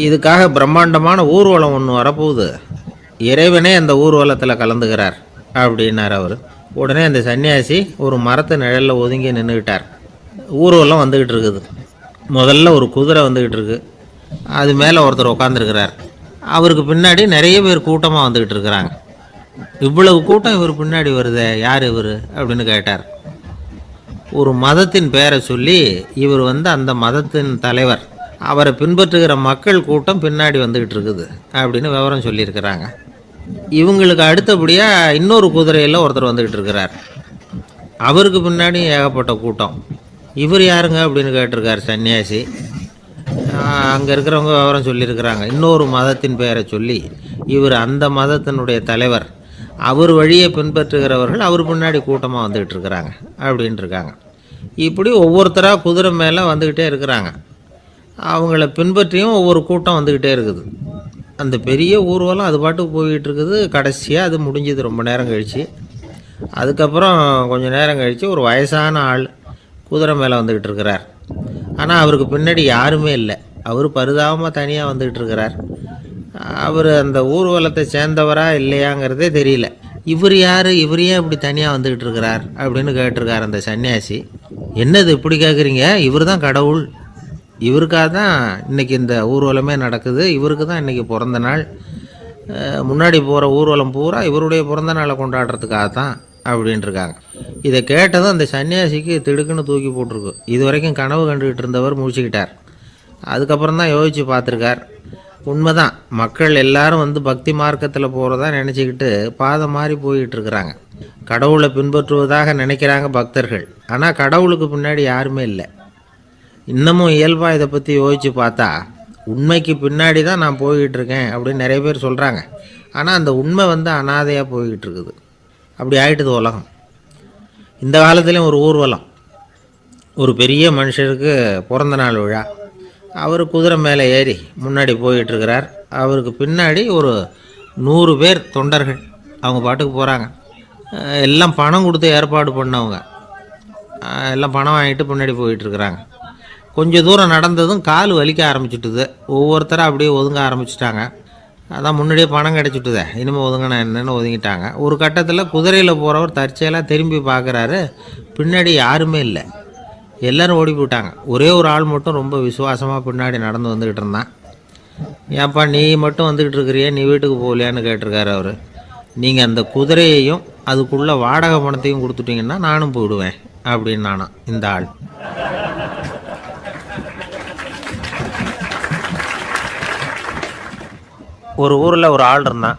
இதுக்காக பிரம்மாண்டமான ஊர்வலம் ஒன்று வரப்போகுது. இறைவனே அந்த ஊர்வலத்தில் கலந்துக்கிறார் அப்படின்னார் அவர். உடனே அந்த சன்னியாசி ஒரு மரத்து நிழலில் ஒதுங்கி நின்றுக்கிட்டார். ஊர்வலம் வந்துக்கிட்டு இருக்குது. முதல்ல ஒரு குதிரை வந்துக்கிட்டு இருக்கு. அது மேலே ஒருத்தர் உட்காந்துருக்கிறார். அவருக்கு பின்னாடி நிறைய பேர் கூட்டமாக வந்துக்கிட்டு இருக்கிறாங்க. இவ்வளவு கூட்டம் இவர் பின்னாடி வருதே, யார் இவர் அப்படின்னு கேட்டார். ஒரு மதத்தின் பெயரை சொல்லி, இவர் அந்த மதத்தின் தலைவர், அவரை பின்பற்றுகிற மக்கள் கூட்டம் பின்னாடி வந்துக்கிட்டு இருக்குது அப்படின்னு விவரம் சொல்லியிருக்கிறாங்க. இவங்களுக்கு அடுத்தபடியாக இன்னொரு குதிரையில் ஒருத்தர் வந்துக்கிட்டு இருக்கிறார். அவருக்கு பின்னாடி ஏகப்பட்ட கூட்டம். இவர் யாருங்க அப்படின்னு கேட்டிருக்கார் சன்னியாசி. அங்கே இருக்கிறவங்க விவரம் சொல்லியிருக்கிறாங்க. இன்னொரு மதத்தின் பெயரை சொல்லி, இவர் அந்த மதத்தினுடைய தலைவர், அவர் வழியை பின்பற்றுகிறவர்கள் அவர் பின்னாடி கூட்டமாக வந்துக்கிட்டு இருக்கிறாங்க அப்படின்ட்டு இருக்காங்க. இப்படி ஒவ்வொருத்தராக குதிரை மேலே வந்துக்கிட்டே இருக்கிறாங்க. அவங்கள பின்பற்றியும் ஒவ்வொரு கூட்டம் வந்துக்கிட்டே இருக்குது. அந்த பெரிய ஊர்வலம் அது பாட்டுக்கு போய்கிட்டு இருக்குது. கடைசியாக அது முடிஞ்சது ரொம்ப நேரம் கழித்து. அதுக்கப்புறம் கொஞ்சம் நேரம் கழித்து ஒரு வயசான ஆள் குதிரை மேலே வந்துக்கிட்டு இருக்கிறார். ஆனால் அவருக்கு பின்னாடி யாருமே இல்லை. அவர் பரிதாபமாக தனியாக வந்துக்கிட்டு இருக்கிறார். அவர் அந்த ஊர்வலத்தை சேர்ந்தவரா இல்லையாங்கிறதே தெரியல. இவர் யார், இவர் ஏன் இப்படி தனியாக வந்துக்கிட்டு இருக்கிறார் அப்படின்னு கேட்டிருக்கார் அந்த சன்னியாசி. என்னது இப்படி கேட்குறீங்க? இவர் தான் கடவுள். இவருக்காக தான் இன்றைக்கி இந்த ஊர்வலமே நடக்குது. இவருக்கு தான் இன்றைக்கி பிறந்த நாள். முன்னாடி போகிற ஊர்வலம் பூரா இவருடைய பிறந்த நாளை கொண்டாடுறதுக்காக தான் அப்படின்ட்டுருக்காங்க. இதை கேட்டதும் அந்த சன்னியாசிக்கு திடுக்குன்னு தூக்கி போட்டிருக்கு. இது வரைக்கும் கனவு கண்டுக்கிட்டு இருந்தவர் முடிச்சுக்கிட்டார். அதுக்கப்புறம் தான் யோசித்து பார்த்துருக்கார். உண்மைதான், மக்கள் எல்லாரும் பக்தி மார்க்கத்தில் போகிறதா நினச்சிக்கிட்டு பாதை மாறி போய்கிட்டு இருக்கிறாங்க. கடவுளை பின்பற்றுவதாக நினைக்கிறாங்க பக்தர்கள். ஆனால் கடவுளுக்கு பின்னாடி யாருமே இல்லை. இன்னமும் இயல்பாக இதை பற்றி யோசித்து பார்த்தா, உண்மைக்கு பின்னாடி தான் நான் போய்கிட்டு இருக்கேன் அப்படின்னு நிறைய பேர் சொல்கிறாங்க. ஆனால் அந்த உண்மை அனாதையாக போய்கிட்டு இருக்குது. அப்படி ஆகிட்டுது உலகம். இந்த காலத்துலேயும் ஒரு ஊர்வலம், ஒரு பெரிய மனுஷருக்கு பிறந்த நாள் விழா. அவர் குதிரை மேலே ஏறி முன்னாடி போயிட்டுருக்கிறார். அவருக்கு பின்னாடி ஒரு 100 பேர் தொண்டர்கள் அவங்க பாட்டுக்கு போகிறாங்க. எல்லாம் பணம் கொடுத்து ஏற்பாடு பண்ணவங்க. எல்லாம் பணம் வாங்கிட்டு பின்னாடி போயிட்டுருக்குறாங்க. கொஞ்சம் தூரம் நடந்ததும் கால் வலிக்க ஆரம்பிச்சுட்டுது. ஒவ்வொருத்தராக அப்படியே ஒதுங்க ஆரம்பிச்சிட்டாங்க. அதான் முன்னாடியே பணம் கிடச்சிட்டுதே, இனிமேல் ஒதுங்கினா என்னென்னு ஒதுங்கிட்டாங்க. ஒரு கட்டத்தில் குதிரையில் போகிறவர் தற்செயலாக திரும்பி பார்க்குறாரு. பின்னாடி யாருமே இல்லை. எல்லோரும் ஓடி போயிட்டாங்க. ஒரே ஒரு ஆள் மட்டும் ரொம்ப விசுவாசமாக பின்னாடி நடந்து வந்துக்கிட்டு இருந்தான். ஏன்ப்பா நீ மட்டும் வந்துக்கிட்டு இருக்கிறியே, நீ வீட்டுக்கு போகலையான்னு கேட்டிருக்காரு அவர். நீங்கள் அந்த குதிரையையும் அதுக்குள்ளே வாடகை பணத்தையும் கொடுத்துட்டிங்கன்னா நானும் போயிடுவேன் அப்படின்னு நானாம் இந்த ஆள். ஒரு ஊரில் ஒரு ஆள் இருந்தான்.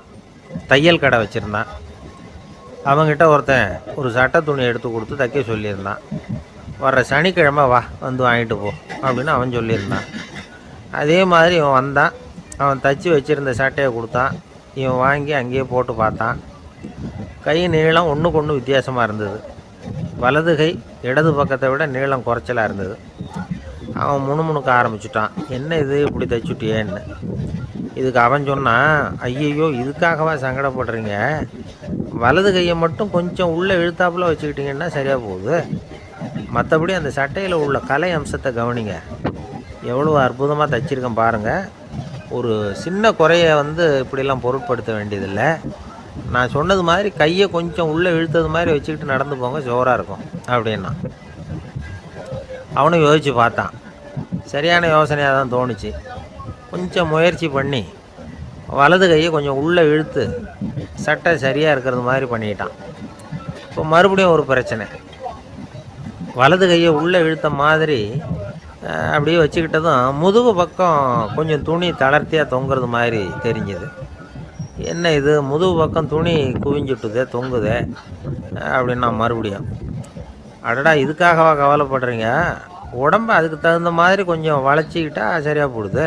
தையல் கடை வச்சுருந்தான். அவங்ககிட்ட ஒருத்தன் ஒரு சட்டை துணி எடுத்து கொடுத்து தைக்க சொல்லியிருந்தான். வர்ற சனிக்கிழமை வா, வாங்கிட்டு போ அப்படின்னு அவன் சொல்லியிருந்தான். அதே மாதிரி இவன் வந்தான். அவன் தைச்சி வச்சுருந்த சட்டையை கொடுத்தான். இவன் வாங்கி அங்கேயே போட்டு பார்த்தான். கை நீளம் ஒன்றுக்கு ஒன்று வித்தியாசமாக இருந்தது. வலது கை இடது பக்கத்தை விட நீளம் குறைச்சலாக இருந்தது. அவன் முணுமுணுக்க ஆரம்பிச்சுட்டான். என்ன இது இப்படி தைச்சுட்டியேன்னு. இதுக்கு அவன் சொன்னான், ஐயையோ இதுக்காகவா சங்கடப்படுறீங்க, வலது கையை மட்டும் கொஞ்சம் உள்ளே இழுத்தாப்புல வச்சுக்கிட்டிங்கன்னா சரியாக போகுது. மற்றபடி அந்த சட்டையில் உள்ள கலை அம்சத்தை கவனிங்க. எவ்வளோ அற்புதமாக தைச்சிருக்கேன் பாருங்கள். ஒரு சின்ன குறையை இப்படிலாம் பொருட்படுத்த வேண்டியதில்லை. நான் சொன்னது மாதிரி கையை கொஞ்சம் உள்ளே இழுத்தது மாதிரி வச்சுக்கிட்டு நடந்து போங்க, ஜோராக இருக்கும் அப்படின்னா. அவனும் யோசித்து பார்த்தான். சரியான யோசனையாக தான் தோணுச்சு. கொஞ்சம் முயற்சி பண்ணி வலது கையை கொஞ்சம் உள்ளே இழுத்து சட்டை சரியாக இருக்கிறது மாதிரி பண்ணிட்டான். இப்போ மறுபடியும் ஒரு பிரச்சனை. வலது கையை உள்ளே இழுத்த மாதிரி அப்படியே வச்சுக்கிட்டதும் முதுகு பக்கம் கொஞ்சம் துணி தளர்த்தியாக தொங்குறது மாதிரி தெரிஞ்சுது. என்ன இது முதுகு பக்கம் துணி குவிஞ்சுட்டுதே, தொங்குதே அப்படின்னா மறுபடியும், அடடா இதுக்காகவா கவலைப்படுறீங்க, உடம்பை அதுக்கு தகுந்த மாதிரி கொஞ்சம் வளைச்சிக்கிட்டா சரியாக போடுது.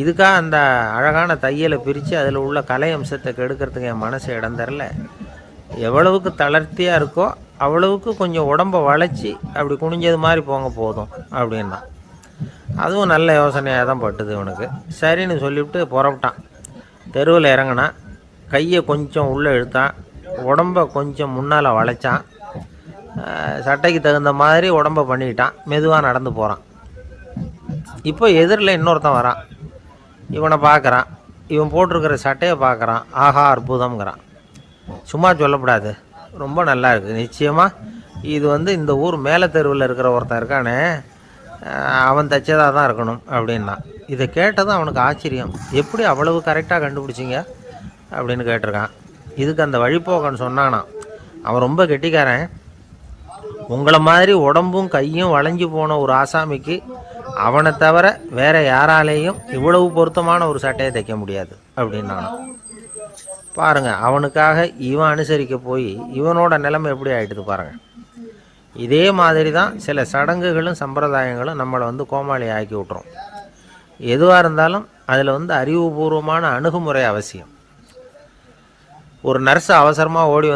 இதுக்காக அந்த அழகான தையலை பிரித்து அதில் உள்ள கலை அம்சத்தை கெடுக்கிறதுக்கு என் மனசு இடம் தரல. எவ்வளவுக்கு தளர்த்தியாக இருக்கோ அவ்வளவுக்கு கொஞ்சம் உடம்பை வளைச்சி அப்படி குனிஞ்சது மாதிரி போங்க போதும் அப்படின்னா. அதுவும் நல்ல யோசனையாக தான் பட்டுது இவனுக்கு. சரின்னு சொல்லிவிட்டு புறப்பட்டான். தெருவில் இறங்கினான். கையை கொஞ்சம் உள்ளே இழுத்தான். உடம்பை கொஞ்சம் முன்னால் வளைச்சான். சட்டைக்கு தகுந்த மாதிரி உடம்பை பண்ணிக்கிட்டான். மெதுவாக நடந்து போகிறான். இப்போ எதிரில் இன்னொருத்தன் வரான். இவனை பார்க்குறான். இவன் போட்டிருக்கிற சட்டையை பார்க்குறான். ஆஹா அற்புதம்ங்கிறான். சும்மா சொல்லக்கூடாது, ரொம்ப நல்லா இருக்குது. நிச்சயமாக இது இந்த ஊர் மேலே தெருவில் இருக்கிற ஒருத்தன் இருக்கானே, அவன் தைச்சதாக தான் இருக்கணும் அப்படின்னா. இதை கேட்டதும் அவனுக்கு ஆச்சரியம். எப்படி அவ்வளவு கரெக்டாக கண்டுபிடிச்சிங்க அப்படின்னு கேட்டிருக்கான். இதுக்கு அந்த வழிபோக்கன்னு சொன்னானா, அவன் ரொம்ப கெட்டிக்காரன். உங்களை மாதிரி உடம்பும் கையும் வளைஞ்சு போன ஒரு ஆசாமிக்கு அவனை தவிர வேற யாராலேயும் இவ்வளவு பொருத்தமான ஒரு சட்டையை தைக்க முடியாது அப்படின்னானா. பாருங்க, அவனுக்காக இவன் அனுசரிக்க போய் இவனோட நிலைமை எப்படி ஆகிடுது பாருங்க. இதே மாதிரி தான் சில சடங்குகளும் சம்பிரதாயங்களும் நம்மளை கோமாளி ஆக்கி விட்டுரும். எதுவாக இருந்தாலும் அதில் அறிவுபூர்வமான அணுகுமுறை அவசியம். ஒரு நர்ஸ் அவசரமாக ஓடி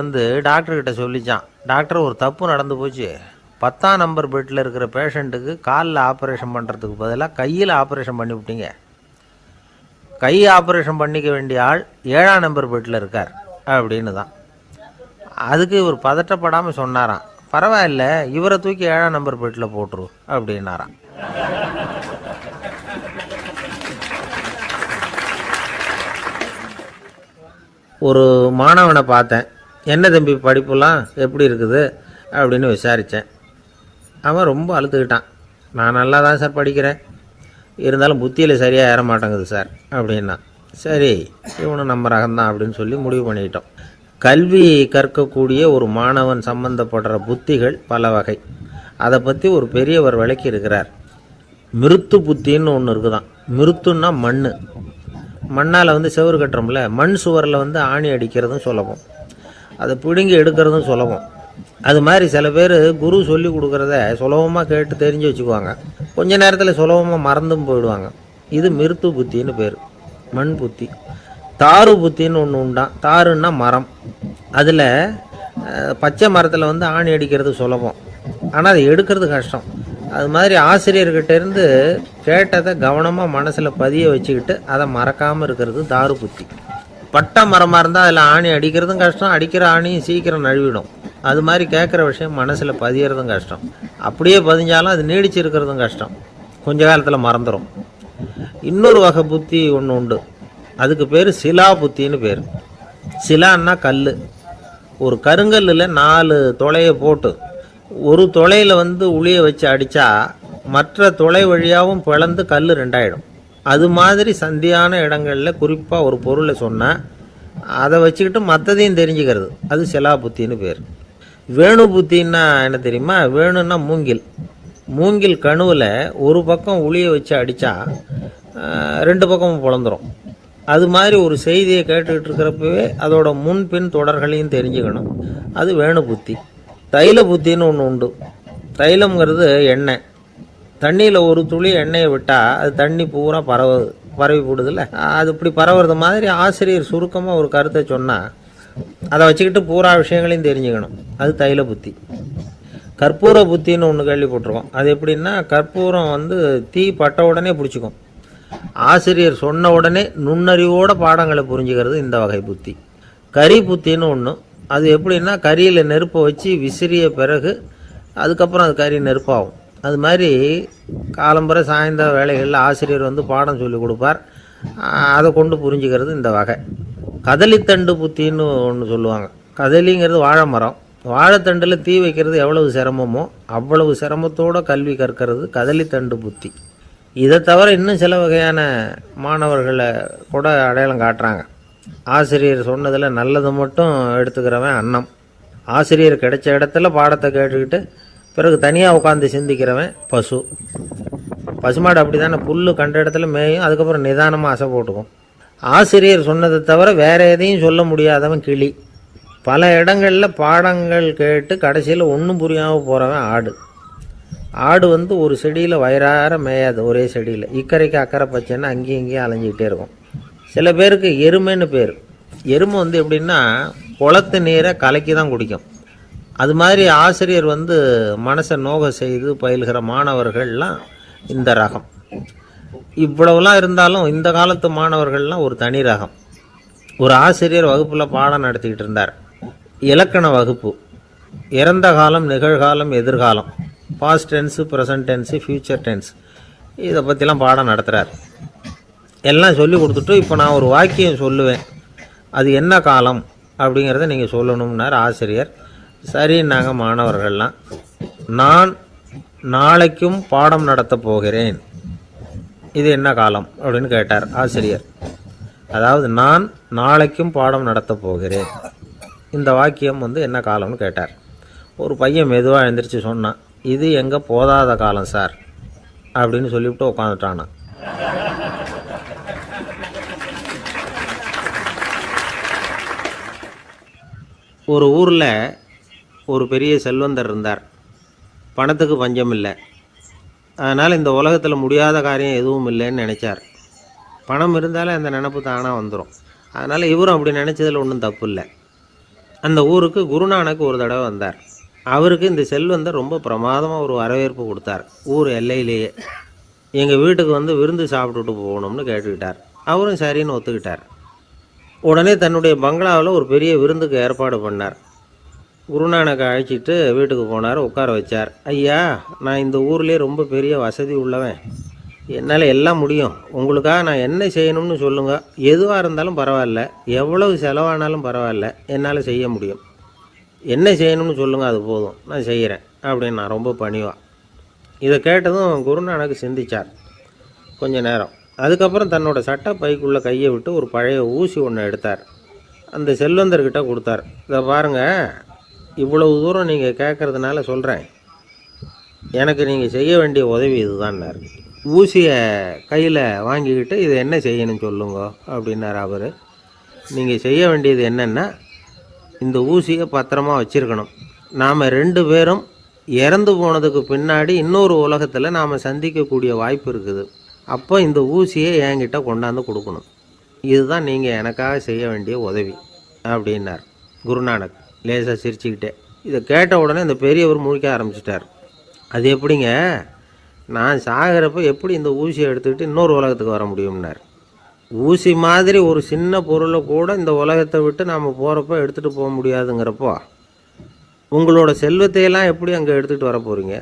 டாக்டர்கிட்ட சொல்லிச்சான், டாக்டர் ஒரு தப்பு நடந்து போச்சு. 10ஆம் நம்பர் பெட்டில் இருக்கிற பேஷண்ட்டுக்கு காலில் ஆப்ரேஷன் பண்ணுறதுக்கு பதிலாக கையில் ஆப்ரேஷன் பண்ணிவிட்டீங்க. கை ஆப்ரேஷன் பண்ணிக்க வேண்டிய ஆள் 7ஆம் நம்பர் பெட்டில் இருக்கார் அப்படின்னு தான். அதுக்கு இவர் பதட்டப்படாமல் சொன்னாராம், பரவாயில்ல, இவரை தூக்கி 7ஆம் நம்பர் பெட்டில் போட்டுரு அப்படின்னாராம். ஒரு மாணவனை பார்த்தேன். என்ன தம்பி படிப்புலாம் எப்படி இருக்குது அப்படின்னு விசாரித்தேன். அவன் ரொம்ப அழுத்துக்கிட்டான். நான் நல்லா தான் சார் படிக்கிறேன், இருந்தாலும் புத்தியில் சரியாக ஏற மாட்டேங்குது சார் அப்படின்னா. சரி, இவனும் நம்ம ரகம்தான் அப்படின்னு சொல்லி முடிவு பண்ணிக்கிட்டோம். கல்வி கற்கக்கூடிய ஒரு மாணவன் சம்பந்தப்படுற புத்திகள் பல வகை. அதை பற்றி ஒரு பெரியவர் விளக்கி இருக்கிறார். மிருத்து புத்தின்னு ஒன்று இருக்குதான். மிருத்துன்னா மண். மண்ணால் செவுறு கட்டுறோம்ல, மண் சுவரில் ஆணி அடிக்கிறதும் சுலபம், அதை பிடுங்கி எடுக்கிறதும் சுலபம். அது மாதிரி சில பேர் குரு சொல்லி கொடுக்குறத சுலபமாக கேட்டு தெரிஞ்சு வச்சுக்குவாங்க. கொஞ்ச நேரத்தில் சுலபமாக மறந்தும் போயிடுவாங்க. இது மிருத்து புத்தின்னு பேர், மண் புத்தி. தாரு புத்தின்னு ஒன்று உண்டான். தாருன்னா மரம். அதில் பச்சை மரத்தில் ஆணி அடிக்கிறது சுலபம், ஆனால் அதை எடுக்கிறது கஷ்டம். அது மாதிரி ஆசிரியர்கிட்டேருந்து கேட்டதை கவனமாக மனசில் பதிய வச்சுக்கிட்டு அதை மறக்காமல் இருக்கிறது தாரு புத்தி. பட்டை மரமாக இருந்தால் அதில் ஆணி அடிக்கிறதும் கஷ்டம், அடிக்கிற ஆணியும் சீக்கிரம் நழுவிடும். அது மாதிரி கேட்குற விஷயம் மனசில் பதியறதும் கஷ்டம். அப்படியே பதிஞ்சாலும் அது நீடிச்சு இருக்கிறதும் கஷ்டம், கொஞ்ச காலத்தில் மறந்துடும். இன்னொரு வகை புத்தி ஒன்று உண்டு. அதுக்கு பேர் சிலா புத்தின்னு பேர். சிலான்னா கல். ஒரு கருங்கல்லில் 4 துளையை போட்டு ஒரு துளையில் உளியை வச்சு அடித்தா மற்ற துளை வழியாகவும் பிளந்து கல் 2 ஆகிடும். அது மாதிரி சந்தியான இடங்களில் குறிப்பாக ஒரு பொருளை சொன்னால் அதை வச்சுக்கிட்டு மற்றதையும் தெரிஞ்சுக்கிறது, அது சிலா புத்தின்னு பேர். வேணு புத்தின்னா என்ன தெரியுமா? வேணுன்னா மூங்கில். மூங்கில் கணுவில் ஒரு பக்கம் உளியை வச்சு அடித்தா 2 பக்கமும் பிளந்துடும். அது மாதிரி ஒரு செய்தியை கேட்டுக்கிட்டு இருக்கிறப்பவே அதோட முன்பின் தொடர்களையும் தெரிஞ்சுக்கணும், அது வேணு புத்தி. தைல புத்தின்னு ஒன்று உண்டு. தைலம்ங்கிறது எண்ணெய். தண்ணியில் ஒரு துளி எண்ணெயை விட்டால் அது தண்ணி பூரா பரவி போடுதில்ல, அது இப்படி பரவுறது மாதிரி ஆசிரியர் சுருக்கமாக ஒரு கருத்தை சொன்னால் அதை வச்சுக்கிட்டு பூரா விஷயங்களையும் தெரிஞ்சுக்கணும், அது தைல புத்தி. கற்பூர புத்தின்னு ஒன்று கேள்விப்பட்டிருக்கோம். அது எப்படின்னா, கற்பூரம் தீ பட்ட உடனே பிடிச்சிக்கும். ஆசிரியர் சொன்ன உடனே நுண்ணறிவோட பாடங்களை புரிஞ்சுக்கிறது இந்த வகை புத்தி. கரி புத்தின்னு ஒன்று. அது எப்படின்னா, கரியில் நெருப்பை வச்சு விசிறிய பிறகு அதுக்கப்புறம் அது கறி நெருப்பாகும். அது மாதிரி காலம்பரை சாயந்தர வேலைகளில் ஆசிரியர் பாடம் சொல்லி கொடுப்பார். அதை கொண்டு புரிஞ்சுக்கிறது இந்த வகை. கதலித்தண்டு புத்தின்னு ஒன்று சொல்லுவாங்க. கதலிங்கிறது வாழை மரம். வாழைத்தண்டில் தீ வைக்கிறது எவ்வளவு சிரமமோ அவ்வளவு சிரமத்தோடு கல்வி கற்கிறது கதலித்தண்டு புத்தி. இதை தவிர இன்னும் சில வகையான மாணவர்களை கூட அடையாளம் காட்டுறாங்க. ஆசிரியர் சொன்னதில் நல்லதை மட்டும் எடுத்துக்கிறவன் அன்னம். ஆசிரியர் கிடைச்ச இடத்துல பாடத்தை கேட்டுக்கிட்டு பிறகு தனியாக உட்காந்து சிந்திக்கிறவன் பசு. பசுமாடு அப்படி தானே, புல் கண்ட இடத்துல மேயும், அதுக்கப்புறம் நிதானமாக அசை போட்டுக்கும். ஆசிரியர் சொன்னதை தவிர வேறு எதையும் சொல்ல முடியாதவன் கிளி. பல இடங்களில் பாடங்கள் கேட்டு கடைசியில் ஒன்றும் புரியாமல் போகிறவன் ஆடு. ஆடு வந்து ஒரு செடியில் வயிறார மேயாது, ஒரே செடியில் இக்கரைக்கு அக்கறை பச்சைன்னா அங்கேயும் இங்கேயும் அலைஞ்சிக்கிட்டே இருக்கும். சில பேருக்கு எருமைன்னு பேர். எருமை வந்து எப்படின்னா குளத்து நீரை கலக்கி தான் குடிக்கும். அது மாதிரி ஆசிரியர் வந்து மனசை நோக செய்து பயில்கிற மாணவர்கள்லாம் இந்த ரகம். இவ்வளவுலாம் இருந்தாலும் இந்த காலத்து மாணவர்கள்லாம் ஒரு தனி ரகம். ஒரு ஆசிரியர் வகுப்பில் பாடம் நடத்திக்கிட்டு இருந்தார். இலக்கண வகுப்பு. இறந்த காலம், நிகழ்காலம், எதிர்காலம், past tense, present tense, future tense, இதை பற்றிலாம் பாடம் நடத்துகிறார். எல்லாம் சொல்லி கொடுத்துட்டு இப்போ நான் ஒரு வாக்கியம் சொல்லுவேன், அது என்ன காலம் அப்படிங்கிறத நீங்கள் சொல்லணும்னார் ஆசிரியர். சரின்னாங்க மாணவர்கள்லாம். நான் நாளைக்கும் பாடம் நடத்தப் போகிறேன், இது என்ன காலம் அப்படின்னு கேட்டார் ஆசிரியர். அதாவது நான் நாளைக்கும் பாடம் நடத்தப் போகிறேன், இந்த வாக்கியம் வந்து என்ன காலம்னு கேட்டார். ஒரு பையன் மெதுவாக எழுந்திரிச்சு சொன்னான், இது எங்கே போதாத காலம் சார் அப்படின்னு சொல்லிவிட்டு உட்காந்துட்டானா. ஒரு ஊரில் ஒரு பெரிய செல்வந்தர் இருந்தார். பணத்துக்கு பஞ்சம் இல்லை. அதனால் இந்த உலகத்தில் முடியாத காரியம் எதுவும் இல்லைன்னு நினச்சார். பணம் இருந்தாலே அந்த நினப்பு தானாக வந்துடும். அதனால் இவரும் அப்படி நினச்சதில் ஒன்றும் தப்பு இல்லை. அந்த ஊருக்கு குருநானக் ஒரு தடவை வந்தார். அவருக்கு இந்த செல்வந்தர் ரொம்ப பிரமாதமாக ஒரு வரவேற்பு கொடுத்தார். ஊர் எல்லையிலேயே எங்கள் வீட்டுக்கு வந்து விருந்து சாப்பிட்டுட்டு போகணும்னு கேட்டுக்கிட்டார். அவரும் சரின்னு ஒத்துக்கிட்டார். உடனே தன்னுடைய பங்களாவில் ஒரு பெரிய விருந்துக்கு ஏற்பாடு பண்ணார். குருநானக்கை அழைச்சிட்டு வீட்டுக்கு போனார், உட்கார வச்சார். ஐயா, நான் இந்த ஊர்லேயே ரொம்ப பெரிய வசதி உள்ளவன், என்னால் எல்லாம் முடியும், உங்களுக்காக நான் என்ன செய்யணும்னு சொல்லுங்கள், எதுவாக இருந்தாலும் பரவாயில்ல, எவ்வளவு செலவானாலும் பரவாயில்ல, என்னால் செய்ய முடியும், என்ன செய்யணும்னு சொல்லுங்கள், அது போதும், நான் செய்கிறேன் அப்படின்னு நான் ரொம்ப பணிவா. இதை கேட்டதும் குருநானக் சிந்திச்சார் கொஞ்ச நேரம். அதுக்கப்புறம் தன்னோட சட்டை பைக்குள்ளே கையை விட்டு ஒரு பழைய ஊசி ஒன்று எடுத்தார். அந்த செல்வந்தர்கிட்ட கொடுத்தார். இதை பாருங்கள், இவ்வளவு தூரம் நீங்கள் கேட்குறதுனால சொல்கிறேன், எனக்கு நீங்கள் செய்ய வேண்டிய உதவி இதுதான்னார். ஊசியை கையில் வாங்கிக்கிட்டு இதை என்ன செய்யணும்னு சொல்லுங்க அப்படின்னார் அவர். நீங்கள் செய்ய வேண்டியது என்னென்னா, இந்த ஊசியை பத்திரமா வச்சுருக்கணும். நாம் 2 பேரும் இறந்து போனதுக்கு பின்னாடி இன்னொரு உலகத்தில் நாம் சந்திக்கக்கூடிய வாய்ப்பு இருக்குது. அப்போ இந்த ஊசியை என்கிட்ட கொண்டாந்து கொடுக்கணும். இதுதான் நீங்கள் எனக்காக செய்ய வேண்டிய உதவி அப்படின்னார் குருநானக் லேசாக சிரிச்சுக்கிட்டே. இதை கேட்ட உடனே இந்த பெரியவர் முழிக்க ஆரம்பிச்சிட்டார். அது எப்படிங்க, நான் சாகிறப்ப எப்படி இந்த ஊசியை எடுத்துக்கிட்டு இன்னொரு உலகத்துக்கு வர முடியும்னார். ஊசி மாதிரி ஒரு சின்ன பொருளை கூட இந்த உலகத்தை விட்டு நாம் போகிறப்ப எடுத்துகிட்டு போக முடியாதுங்கிறப்போ உங்களோட செல்வத்தையெல்லாம் எப்படி அங்கே எடுத்துகிட்டு வர போகிறீங்க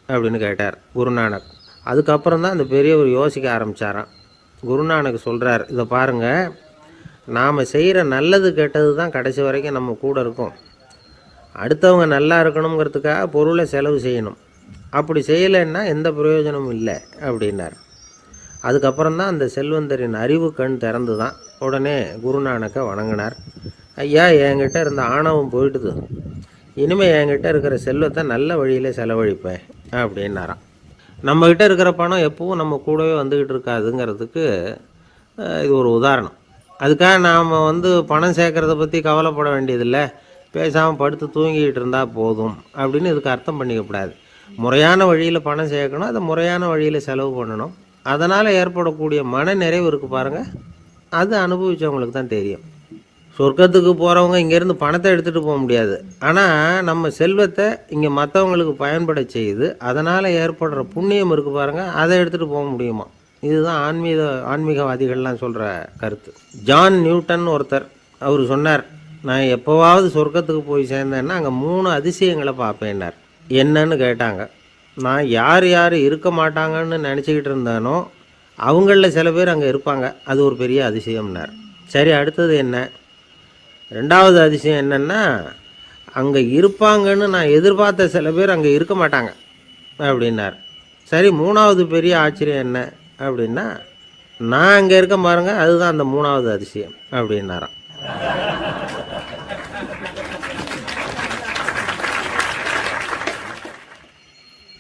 அப்படின்னு கேட்டார் குருநானக். அதுக்கப்புறம் தான் அந்த பெரியவர் யோசிக்க ஆரம்பித்தாராம். குருநானக் சொல்கிறார், இதை பாருங்கள், நாம் செய்கிற நல்லது கெட்டது தான் கடைசி வரைக்கும் நம்ம கூட இருக்கும். அடுத்தவங்க நல்லா இருக்கணுங்கிறதுக்காக பொருளை செலவு செய்யணும், அப்படி செய்யலைன்னா எந்த பிரயோஜனமும் இல்லை அப்படின்னார். அதுக்கப்புறம் தான் அந்த செல்வந்தரின் அறிவு கண் திறந்து தான். உடனே குருநானக்கை வணங்கினார். ஐயா, என்கிட்ட இருந்த ஆணவம் போயிட்டுது, இனிமேல் என்கிட்ட இருக்கிற செல்வத்தை நல்ல வழியில் செலவழிப்பேன் அப்படின்னாராம். நம்மக்கிட்ட இருக்கிற பணம் எப்பவும் நம்ம கூடவே வந்துக்கிட்டு இருக்காதுங்கிறதுக்கு இது ஒரு உதாரணம். அதுக்காக நாம் வந்து பணம் சேர்க்குறத பற்றி கவலைப்பட வேண்டியதில்லை, பேசாமல் படுத்து தூங்கிக்கிட்டு இருந்தால் போதும் அப்படின்னு இதுக்கு அர்த்தம் பண்ணிக்கக்கூடாது. முறையான வழியில் பணம் சேர்க்கணும், அதை முறையான வழியில் செலவு பண்ணணும். அதனால் ஏற்படக்கூடிய மன நிறைவு இருக்குது பாருங்கள், அது அனுபவித்தவங்களுக்கு தான் தெரியும். சொர்க்கத்துக்கு போகிறவங்க இங்கேருந்து பணத்தை எடுத்துகிட்டு போக முடியாது, ஆனால் நம்ம செல்வத்தை இங்கே மற்றவங்களுக்கு பயன்பட செய்து அதனால் ஏற்படுற புண்ணியம் இருக்குது பாருங்கள், அதை எடுத்துகிட்டு போக முடியுமா. இதுதான் ஆன்மீகவாதிகள்லாம் சொல்கிற கருத்து. ஜான் நியூட்டன் ஒருத்தர், அவர் சொன்னார், நான் எப்போவாவது சொர்க்கத்துக்கு போய் சேர்ந்தேன்னா அங்கே 3 அதிசயங்களை பார்ப்பேன்னார். என்னன்னு கேட்டாங்க. நான் யார் யார் இருக்க மாட்டாங்கன்னு நினச்சிக்கிட்டு இருந்தானோ அவங்களில் சில பேர் அங்கே இருப்பாங்க, அது ஒரு பெரிய அதிசயம்னார். சரி, அடுத்தது என்ன? 2வது அதிசயம் என்னென்னா, அங்கே இருப்பாங்கன்னு நான் எதிர்பார்த்த சில பேர் அங்கே இருக்க மாட்டாங்க அப்படின்னார். சரி, 3வது பெரிய ஆச்சரியம் என்ன அப்படின்னா, நான் அங்கே இருக்க பாருங்க, அதுதான் அந்த 3வது அதிசயம் அப்படின்னாராம்.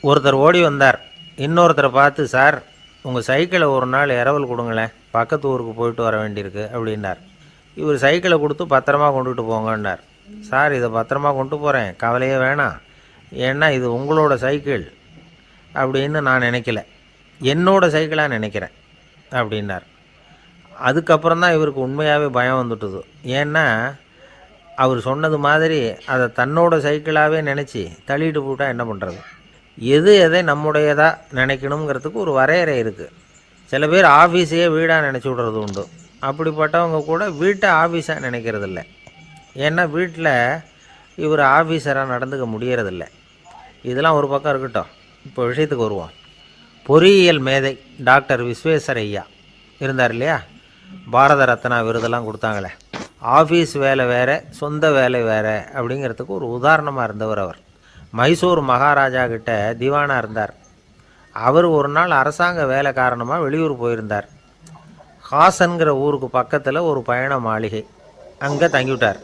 ஒருத்தர் ஓடி வந்தார். இன்னொருத்தரை பார்த்து, சார், உங்கள் சைக்கிளை ஒரு நாள் இரவல் கொடுங்களேன், பக்கத்து ஊருக்கு போயிட்டு வர வேண்டியிருக்கு அப்படின்னார். இவர் சைக்கிளை கொடுத்து பத்திரமா கொண்டுகிட்டு போங்கன்னார். சார், இதை பத்திரமா கொண்டு போகிறேன், கவலையே வேணாம், ஏன்னா இது உங்களோட சைக்கிள், அப்படின்னு நான் நினைக்கல, என்னோட சைக்கிளாக நினைக்கிறேன் அப்படின்னார். அதுக்கப்புறம் தான் இவருக்கு உண்மையாகவே பயம் வந்துட்டுது. ஏன்னா அவர் சொன்னது மாதிரி அதை தன்னோட சைக்கிளாகவே நினச்சி தள்ளிட்டு போட்டால் என்ன பண்ணுறது? எது எதை நம்முடையதாக நினைக்கணுங்கிறதுக்கு ஒரு வரையறை இருக்குது. சில பேர் ஆஃபீஸையே வீடாக நினச்சி விட்றது உண்டு. அப்படிப்பட்டவங்க கூட வீட்டை ஆஃபீஸாக நினைக்கிறதில்ல. ஏன்னா வீட்டில் இவர் ஆஃபீஸராக நடந்துக்க முடியறதில்ல. இதெல்லாம் ஒரு பக்கம் இருக்கட்டும். இப்போ விஷயத்துக்கு வருவோம். பொறியியல் மேதை டாக்டர் விஸ்வேஸ்வரய்யா இருந்தார் இல்லையா, பாரத ரத்னா விருதெல்லாம் கொடுத்தாங்களே. ஆஃபீஸ் வேலை வேறு, சொந்த வேலை வேறு அப்படிங்கிறதுக்கு ஒரு உதாரணமாக இருந்தவர் அவர். மைசூர் மகாராஜா கிட்ட திவானாக இருந்தார். அவர் ஒரு நாள் அரசாங்க வேலை காரணமாக வெளியூர் போயிருந்தார். ஹாசன்கிற ஊருக்கு பக்கத்தில் ஒரு பயண மாளிகை, அங்கே தங்கிவிட்டார்.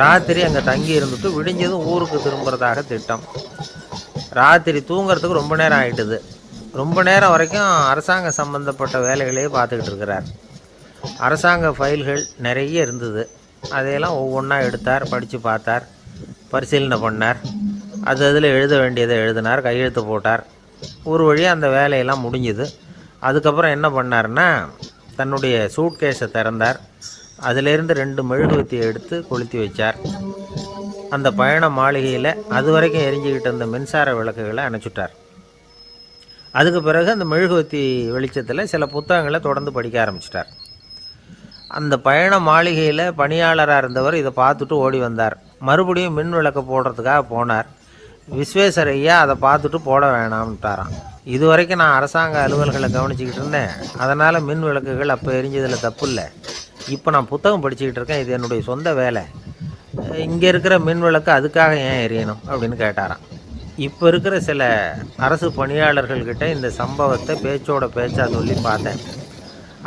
ராத்திரி அங்கே தங்கி இருந்துட்டு விடிஞ்சதும் ஊருக்கு திரும்புறதாக திட்டம். ராத்திரி தூங்கிறதுக்கு ரொம்ப நேரம் ஆகிட்டுது. ரொம்ப நேரம் வரைக்கும் அரசாங்க சம்பந்தப்பட்ட வேலைகளையே பார்த்துக்கிட்டு இருக்கிறார். அரசாங்க ஃபைல்கள் நிறைய இருந்தது. அதையெல்லாம் ஒவ்வொன்றா எடுத்தார், படித்து பார்த்தார், பரிசீலனை பண்ணார். அதில் எழுத வேண்டியதை எழுதினார், கையெழுத்து போட்டார். ஒரு வழியாக அந்த வேலையெல்லாம் முடிஞ்சுது. அதுக்கப்புறம் என்ன பண்ணார்னா, தன்னுடைய சூட்கேஸை திறந்தார். அதிலேருந்து 2 மெழுகுவர்த்தியை எடுத்து கொளுத்தி வச்சார். அந்த பயண மாளிகையில் அது வரைக்கும் எரிஞ்சிக்கிட்டு இருந்த மின்சார விளக்குகளை அணைச்சிட்டார். அதுக்கு பிறகு அந்த மெழுகுவர்த்தி வெளிச்சத்தில் சில புத்தகங்களை தொடர்ந்து படிக்க ஆரம்பிச்சிட்டார். அந்த பயண மாளிகையில் பணியாளராக இருந்தவர் இதை பார்த்துட்டு ஓடி வந்தார். மறுபடியும் மின் விளக்கை போடுறதுக்காக போனார். விஸ்வேஸ்வரய்யா அதை பார்த்துட்டு போட வேணாம்ட்டாராம். இது வரைக்கும் நான் அரசாங்க அலுவல்களை கவனிச்சிக்கிட்டு இருந்தேன், அதனால் மின் விளக்குகள் அப்போ எரிஞ்சதில் தப்பு இல்லை. இப்போ நான் புத்தகம் படிச்சுக்கிட்டு இருக்கேன், இது என்னுடைய சொந்த வேலை. இங்கே இருக்கிற மின் விளக்கு அதுக்காக ஏன் எரியணும் அப்படின்னு கேட்டாராம். இப்போ இருக்கிற சில அரசு பணியாளர்கள்கிட்ட இந்த சம்பவத்தை பேச்சோட பேச்சாக சொல்லி பார்த்தேன்.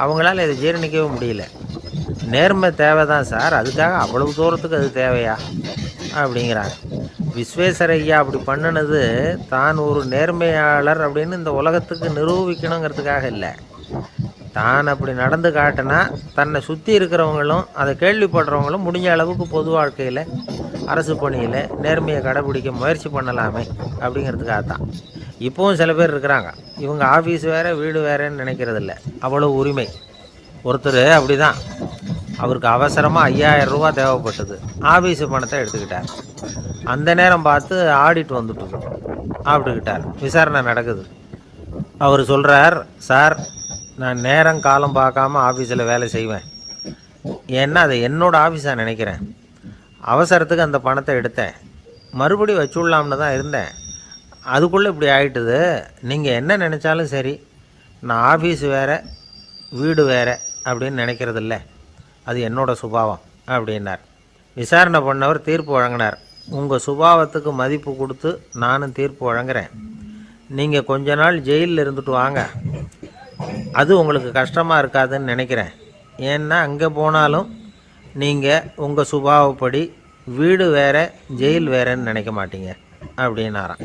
அவங்களால இதை ஜீரணிக்கவே முடியல. நேர்மை தேவை தான் சார், அதுக்காக அவ்வளவு தூரத்துக்கு அது தேவையா அப்படிங்கிறாங்க. விஸ்வேஸ்வரய்யா அப்படி பண்ணினது தான் ஒரு நேர்மையாளர் அப்படின்னு இந்த உலகத்துக்கு நிரூபிக்கணுங்கிறதுக்காக இல்லை. தான் அப்படி நடந்து காட்டினா தன்னை சுற்றி இருக்கிறவங்களும் அதை கேள்விப்படுறவங்களும் முடிஞ்ச அளவுக்கு பொது வாழ்க்கையில், அரசு பணியில் நேர்மையை கடைபிடிக்க முயற்சி பண்ணலாமே அப்படிங்கிறதுக்காக தான். இப்போவும் சில பேர் இருக்கிறாங்க, இவங்க ஆஃபீஸ் வேறு வீடு வேறேன்னு நினைக்கிறதில்ல, அவ்வளோ உரிமை. ஒருத்தர் அப்படி தான், அவருக்கு அவசரமாக 5000 ரூபா தேவைப்பட்டது. ஆஃபீஸு பணத்தை எடுத்துக்கிட்டார். அந்த நேரம் பார்த்து ஆடிட் வந்துட்டு ஆப்பிட்டுக்கிட்டார். விசாரணை நடக்குது. அவர் சொல்கிறார், சார் நான் நேரம் காலம் பார்க்காம ஆஃபீஸில் வேலை செய்வேன், ஏன்னா அதை என்னோடய ஆஃபீஸாக நினைக்கிறேன். அவசரத்துக்கு அந்த பணத்தை எடுத்தேன், மறுபடியும் வச்சுடலாம்னு தான் இருந்தேன், அதுக்குள்ளே இப்படி ஆகிட்டுது. நீங்கள் என்ன நினச்சாலும் சரி, நான் ஆஃபீஸ் வேறு வீடு வேறு அப்படின்னு நினைக்கிறதில்ல, அது என்னோடய சுபாவம் அப்படின்னார். விசாரணை பண்ணவர் தீர்ப்பு வழங்கினார். உங்கள் சுபாவத்துக்கு மதிப்பு கொடுத்து நானும் தீர்ப்பு வழங்குறேன். நீங்கள் கொஞ்ச நாள் ஜெயிலில் இருந்துட்டு வாங்க, அது உங்களுக்கு கஷ்டமாக இருக்காதுன்னு நினைக்கிறேன். ஏன்னா அங்கே போனாலும் நீங்கள் உங்கள் சுபாவப்படி வீடு வேறு ஜெயில் வேறேன்னு நினைக்க மாட்டீங்க அப்படின்னாராம்.